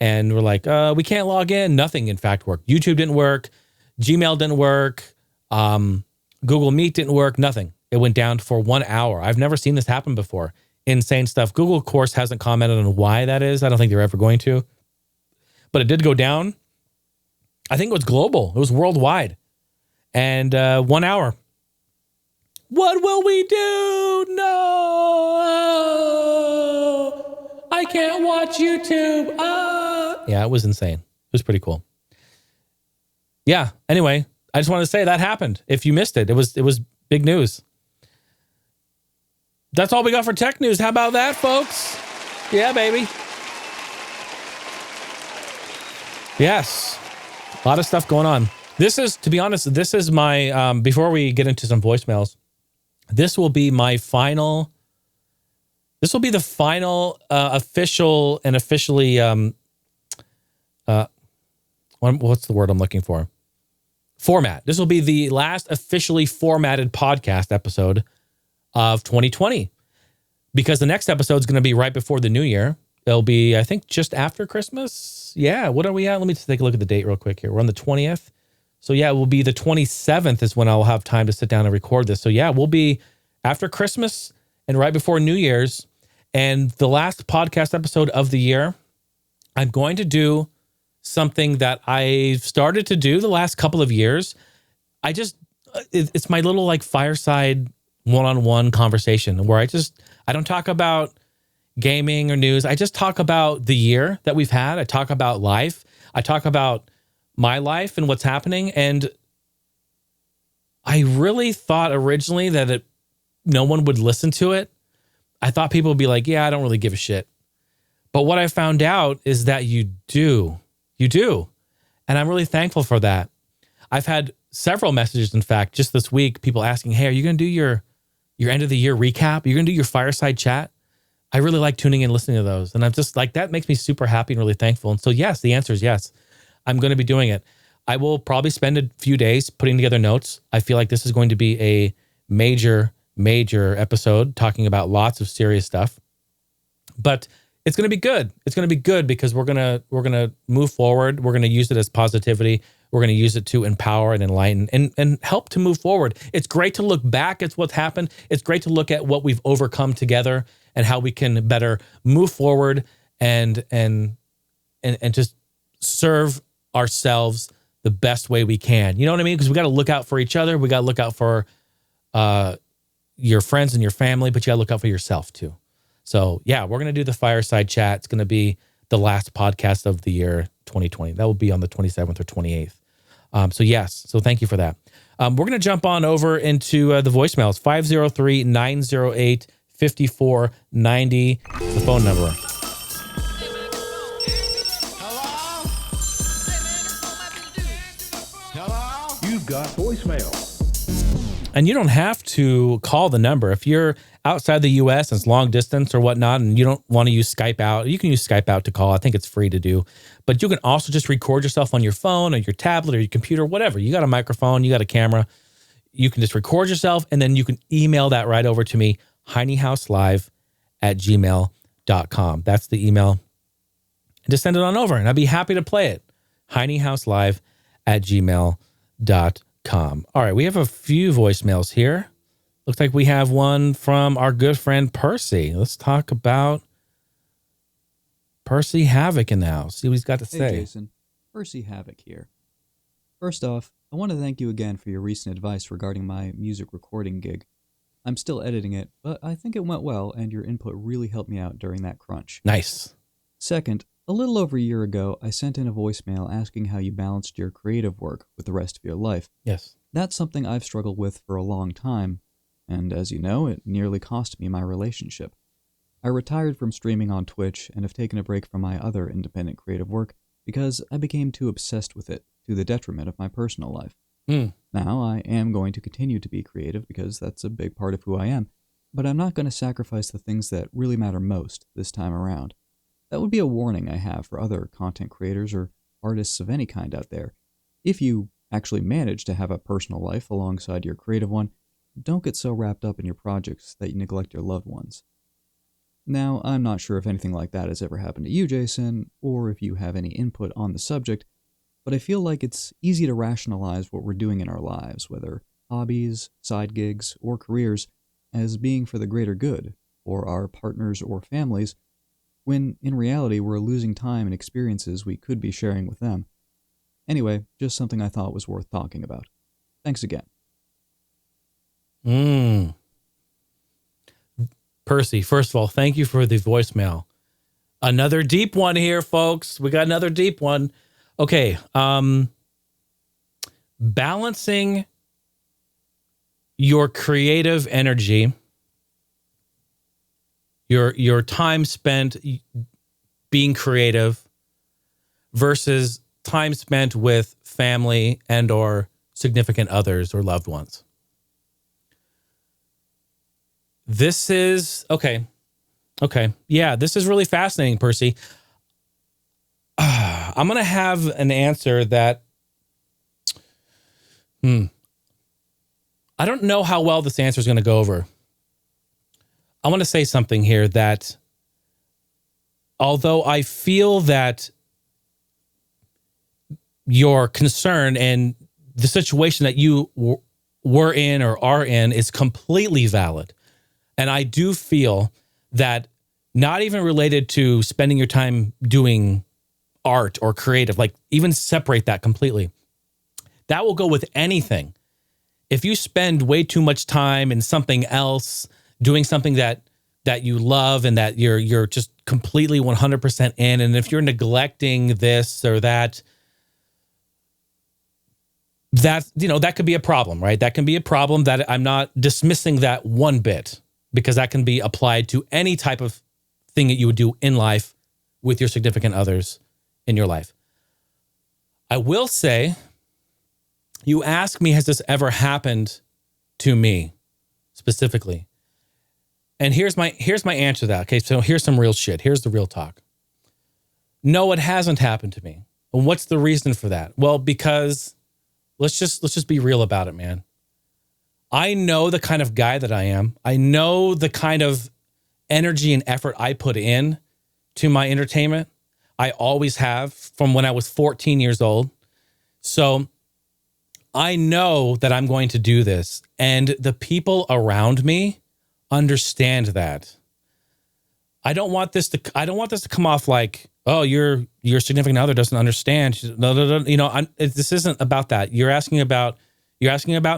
and we're like, we can't log in. Nothing, in fact, worked. YouTube didn't work. Gmail didn't work. Google Meet didn't work, nothing. It went down for 1 hour. I've never seen this happen before. Insane stuff. Google, of course, hasn't commented on why that is. I don't think they're ever going to. But it did go down. I think it was global. It was worldwide. And 1 hour. What will we do? No. I can't watch YouTube. Yeah, it was insane. It was pretty cool. Yeah, anyway, I just wanted to say that happened. If you missed it, it was big news. That's all we got for tech news. How about that, folks? Yeah, baby. Yes. A lot of stuff going on. This is, to be honest, this is my, before we get into some voicemails, this will be my final, this will be the final official and officially, what's the word I'm looking for? Format. This will be the last officially formatted podcast episode of 2020, because the next episode is going to be right before the new year. It'll be, I think, just after Christmas. Yeah. What are we at? Let me just take a look at the date real quick here. We're on the 20th. So yeah, it will be the 27th is when I'll have time to sit down and record this. So yeah, we'll be after Christmas and right before New Year's, and the last podcast episode of the year. I'm going to do something that I've started to do the last couple of years. It's my little like fireside one-on-one conversation where I don't talk about gaming or news. I just talk about the year that we've had. I talk about life. I talk about my life and what's happening. And I really thought originally that no one would listen to it. I thought people would be like, yeah, I don't really give a shit. But what I found out is that you do. You do. And I'm really thankful for that. I've had several messages, in fact, just this week, people asking, hey, are you going to do your end of the year recap? Are you going to do your fireside chat? I really like tuning in, listening to those. And I'm just like, that makes me super happy and really thankful. And so yes, the answer is yes. I'm going to be doing it. I will probably spend a few days putting together notes. I feel like this is going to be a major episode talking about lots of serious stuff. But it's going to be good. It's going to be good because we're going to move forward. We're going to use it as positivity. We're going to use it to empower and enlighten and help to move forward. It's great to look back at what's happened. It's great to look at what we've overcome together and how we can better move forward and just serve ourselves the best way we can. You know what I mean? Because we got to look out for each other. We got to look out for your friends and your family, but you got to look out for yourself too. So yeah, we're going to do the fireside chat. It's going to be the last podcast of the year 2020. That will be on the 27th or 28th. So yes. So thank you for that. We're going to jump on over into the voicemails. 503-908-5490. The phone number. Hello? You've got voicemail. And you don't have to call the number. If you're outside the U.S. and it's long distance or whatnot, and you don't want to use Skype out, you can use Skype out to call. I think it's free to do. But you can also just record yourself on your phone or your tablet or your computer, whatever. You got a microphone, you got a camera. You can just record yourself, and then you can email that right over to me, heinehouselive@gmail.com. That's the email. And just send it on over, and I'd be happy to play it. heinehouselive@gmail.com. All right, we have a few voicemails here. Looks like we have one from our good friend Percy. Let's talk about Percy Havoc in the house. See what he's got to say. Hey, Jason. Percy Havoc here. First off, I want to thank you again for your recent advice regarding my music recording gig. I'm still editing it, but I think it went well, and your input really helped me out during that crunch. Nice. Second, a little over a year ago, I sent in a voicemail asking how you balanced your creative work with the rest of your life. Yes. That's something I've struggled with for a long time, and as you know, it nearly cost me my relationship. I retired from streaming on Twitch and have taken a break from my other independent creative work because I became too obsessed with it, to the detriment of my personal life. Now, I am going to continue to be creative because that's a big part of who I am, but I'm not going to sacrifice the things that really matter most this time around. That would be a warning I have for other content creators or artists of any kind out there. If you actually manage to have a personal life alongside your creative one, don't get so wrapped up in your projects that you neglect your loved ones. Now, I'm not sure if anything like that has ever happened to you, Jason, or if you have any input on the subject, but I feel like it's easy to rationalize what we're doing in our lives, whether hobbies, side gigs, or careers as being for the greater good, or our partners or families, when in reality we're losing time and experiences we could be sharing with them. Anyway, just something I thought was worth talking about. Thanks again. Percy, first of all, thank you for the voicemail. Another deep one here, folks. We got another deep one. Okay. Balancing your creative energy, your time spent being creative versus time spent with family and or significant others or loved ones. This is okay. Yeah, this is really fascinating, Percy. I'm going to have an answer that I don't know how well this answer is going to go over. I want to say something here that although I feel that your concern and the situation that you were in or are in is completely valid. And I do feel that not even related to spending your time doing art or creative, like even separate that completely. That will go with anything. If you spend way too much time in something else, doing something that you love and that you're just completely 100% in, and if you're neglecting this or that that could be a problem, right? That can be a problem that I'm not dismissing that one bit, because that can be applied to any type of thing that you would do in life with your significant others in your life. I will say, you ask me, has this ever happened to me specifically? And here's my answer to that. Okay, so here's some real shit. Here's the real talk. No, it hasn't happened to me. And what's the reason for that? Well, because let's just be real about it, man. I know the kind of guy that I am. I know the kind of energy and effort I put in to my entertainment. I always have from when I was 14 years old. So I know that I'm going to do this, and the people around me understand that. I don't want this to come off like, oh, your significant other doesn't understand. No. You know, this isn't about that. You're asking about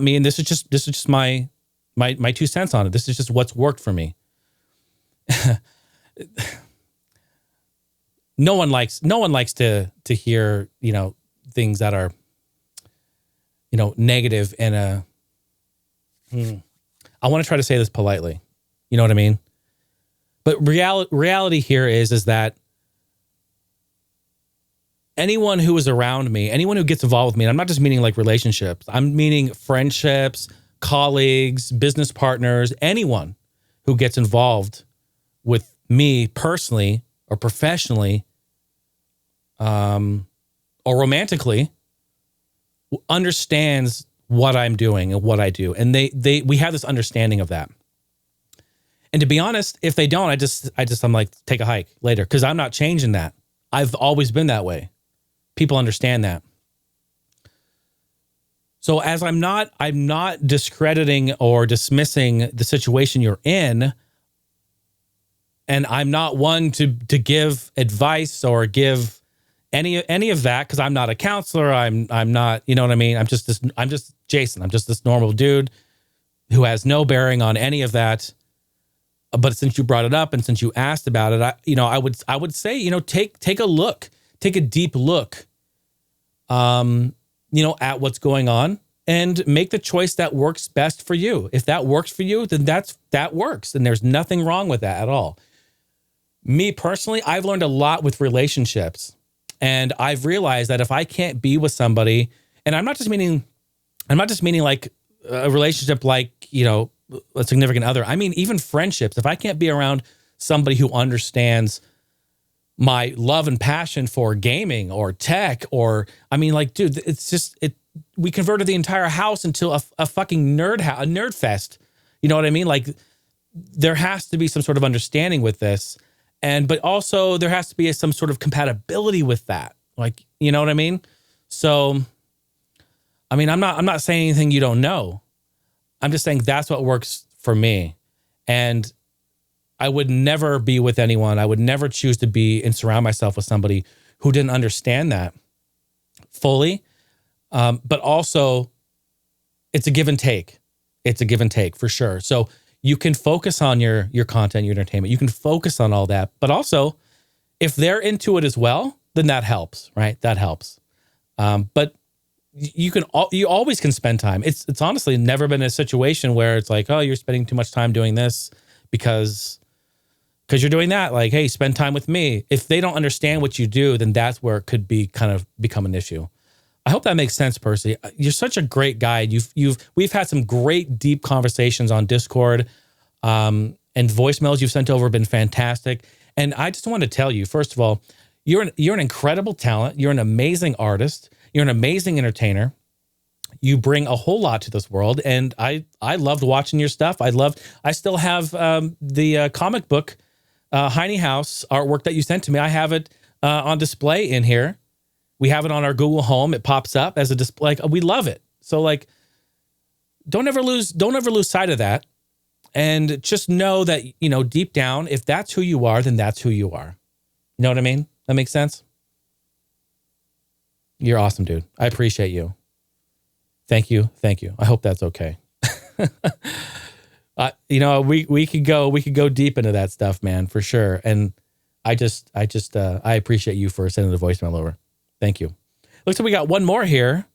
me, and this is just my 2 cents on it. This is just what's worked for me. No one likes to hear, you know, things that are, you know, negative and I want to try to say this politely. You know what I mean? But reality here is that anyone who is around me, anyone who gets involved with me, and I'm not just meaning like relationships, I'm meaning friendships, colleagues, business partners, anyone who gets involved with me personally or professionally, or romantically, understands what I'm doing and what I do. And we have this understanding of that. And to be honest, if they don't, I'm like, take a hike later, because I'm not changing that. I've always been that way. People understand that. So as I'm not discrediting or dismissing the situation you're in, and I'm not one to give advice or give any of that, because I'm not a counselor. I'm not, you know what I mean? I'm just Jason. I'm just this normal dude who has no bearing on any of that. But since you brought it up and since you asked about it, I would say, you know, take a look, take a deep look, you know, at what's going on and make the choice that works best for you. If that works for you, then that works. And there's nothing wrong with that at all. Me personally, I've learned a lot with relationships, and I've realized that if I can't be with somebody, and I'm not just meaning like a relationship, like, you know, a significant other. I mean, even friendships. If I can't be around somebody who understands my love and passion for gaming or tech, or, I mean, like, dude, it's just, we converted the entire house into a fucking nerd fest. You know what I mean? Like, there has to be some sort of understanding with this. But also there has to be some sort of compatibility with that. Like, you know what I mean? So, I mean, I'm not saying anything you don't know. I'm just saying that's what works for me. And I would never be with anyone. I would never choose to be and surround myself with somebody who didn't understand that fully. But also, it's a give and take. It's a give and take for sure. So you can focus on your content, your entertainment. You can focus on all that. But also, if they're into it as well, then that helps, right? That helps. But you always can spend time. It's honestly never been a situation where it's like, oh, you're spending too much time doing this because you're doing that. Like, hey, spend time with me. If they don't understand what you do, then that's where it could be kind of become an issue. I hope that makes sense, Percy. You're such a great guy. We've had some great deep conversations on Discord, and voicemails you've sent over have been fantastic. And I just want to tell you, first of all, you're an incredible talent. You're an amazing artist. You're an amazing entertainer. You bring a whole lot to this world, and I loved watching your stuff. I still have the comic book Heine House artwork that you sent to me. I have it on display in here. We have it on our Google Home. It pops up as a display. Like, we love it. So like, don't ever lose sight of that. And just know that, deep down, if that's who you are, then that's who you are. You know what I mean? That makes sense? You're awesome, dude. I appreciate you. Thank you. Thank you. I hope that's okay. We could go deep into that stuff, man, for sure. And I appreciate you for sending the voicemail over. Thank you. Looks like we got one more here.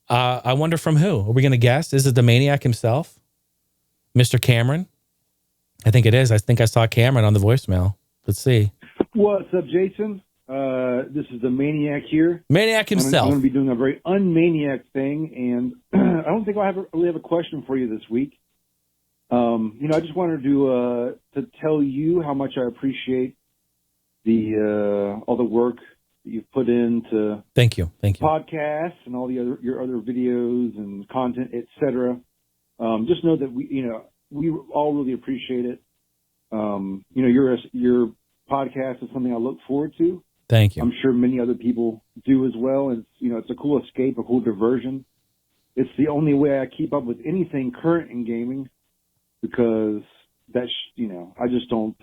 I wonder from who? Are we going to guess? Is it the maniac himself? Mr. Cameron? I think it is. I think I saw Cameron on the voicemail. Let's see. What's up, Jason? This is the maniac here. Maniac himself. I'm going to be doing a very unmaniac thing, and I don't think I really have a question for you this week. I just wanted to tell you how much I appreciate all the work that you've put into thank you podcasts and all your other videos and content, etc. Just know that we all really appreciate it. Your podcast is something I look forward to. Thank you. I'm sure many other people do as well. And it's a cool escape, a cool diversion. It's the only way I keep up with anything current in gaming, because I just don't.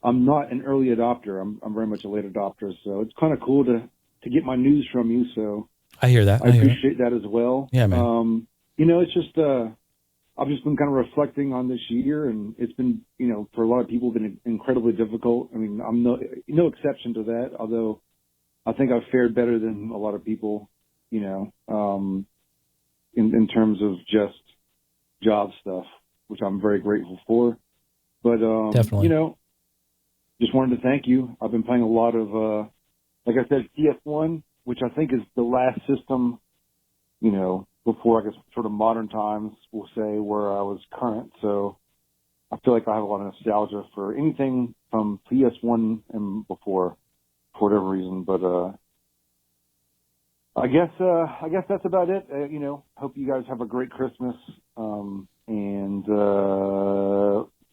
I'm not an early adopter. I'm very much a late adopter. So it's kind of cool to get my news from you. So I hear that. I appreciate that as well. Yeah, man. It's just I've just been kind of reflecting on this year, and it's been, for a lot of people, been incredibly difficult. I mean, I'm no exception to that, although I think I've fared better than a lot of people, in terms of just job stuff, which I'm very grateful for. But, definitely, just wanted to thank you. I've been playing a lot of, like I said, CS1, which I think is the last system, before, I guess, sort of modern times, we'll say, where I was current. So I feel like I have a lot of nostalgia for anything from PS1 and before, for whatever reason. But I guess that's about it. Hope you guys have a great Christmas. And I'm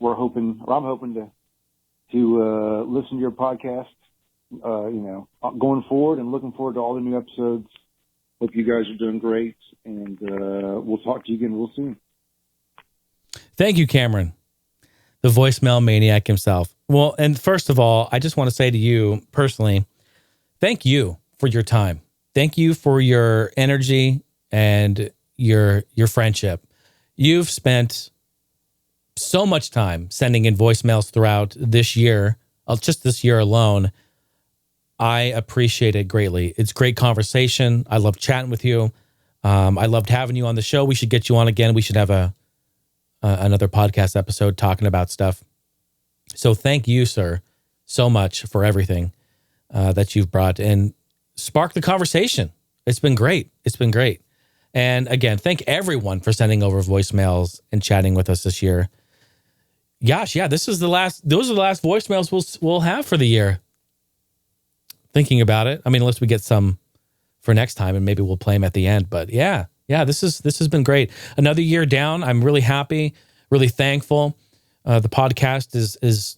hoping to listen to your podcast, going forward, and looking forward to all the new episodes. Hope you guys are doing great, and we'll talk to you again real soon. Thank you, Cameron, the voicemail maniac himself. Well, and first of all, I just want to say to you personally, thank you for your time. Thank you for your energy and your friendship. You've spent so much time sending in voicemails throughout this year, just this year alone. I appreciate it greatly. It's great conversation. I love chatting with you. I loved having you on the show. We should get you on again. We should have another podcast episode talking about stuff. So thank you, sir, so much for everything that you've brought and sparked the conversation. It's been great. It's been great. And again, thank everyone for sending over voicemails and chatting with us this year. Gosh, yeah, those are the last voicemails we'll have for the year. Thinking about it. I mean, unless we get some for next time, and maybe we'll play them at the end. But yeah, this has been great. Another year down. I'm really happy, really thankful. The podcast is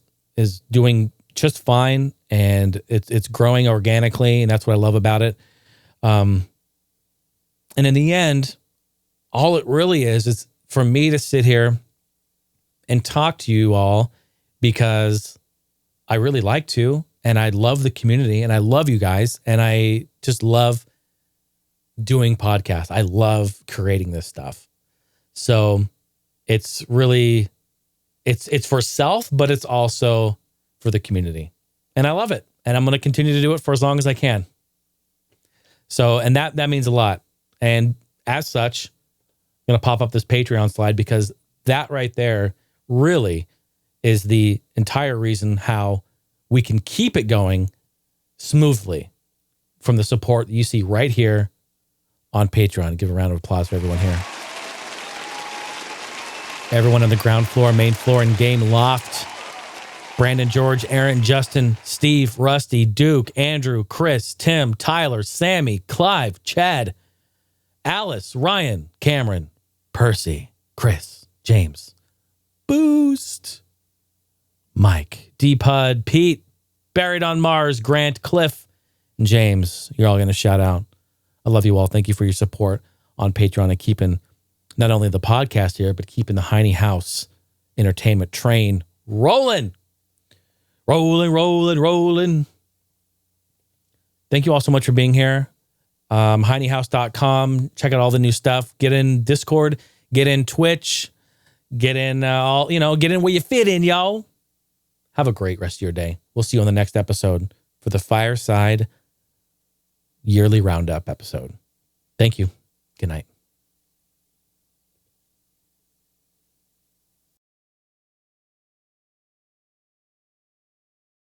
doing just fine, and it's growing organically, and that's what I love about it. And in the end, all it really is for me to sit here and talk to you all because I really like to, and I love the community, and I love you guys, and I just love doing podcasts. I love creating this stuff. So it's really, it's for self, but it's also for the community. And I love it. And I'm going to continue to do it for as long as I can. So, and that means a lot. And as such, I'm going to pop up this Patreon slide because that right there really is the entire reason how we can keep it going smoothly from the support that you see right here on Patreon. Give a round of applause for everyone here. Everyone on the ground floor, main floor, and game loft. Brandon, George, Aaron, Justin, Steve, Rusty, Duke, Andrew, Chris, Tim, Tyler, Sammy, Clive, Chad, Alice, Ryan, Cameron, Percy, Chris, James, Boost, Mike, D-Pud, Pete, Buried on Mars, Grant, Cliff, and James. You're all going to shout out. I love you all. Thank you for your support on Patreon and keeping not only the podcast here, but keeping the Heine House entertainment train rolling. Rolling. Thank you all so much for being here. HeineHouse.com. Check out all the new stuff. Get in Discord. Get in Twitch. Get in get in where you fit in, y'all. Have a great rest of your day. We'll see you on the next episode for the Fireside Yearly Roundup episode. Thank you. Good night.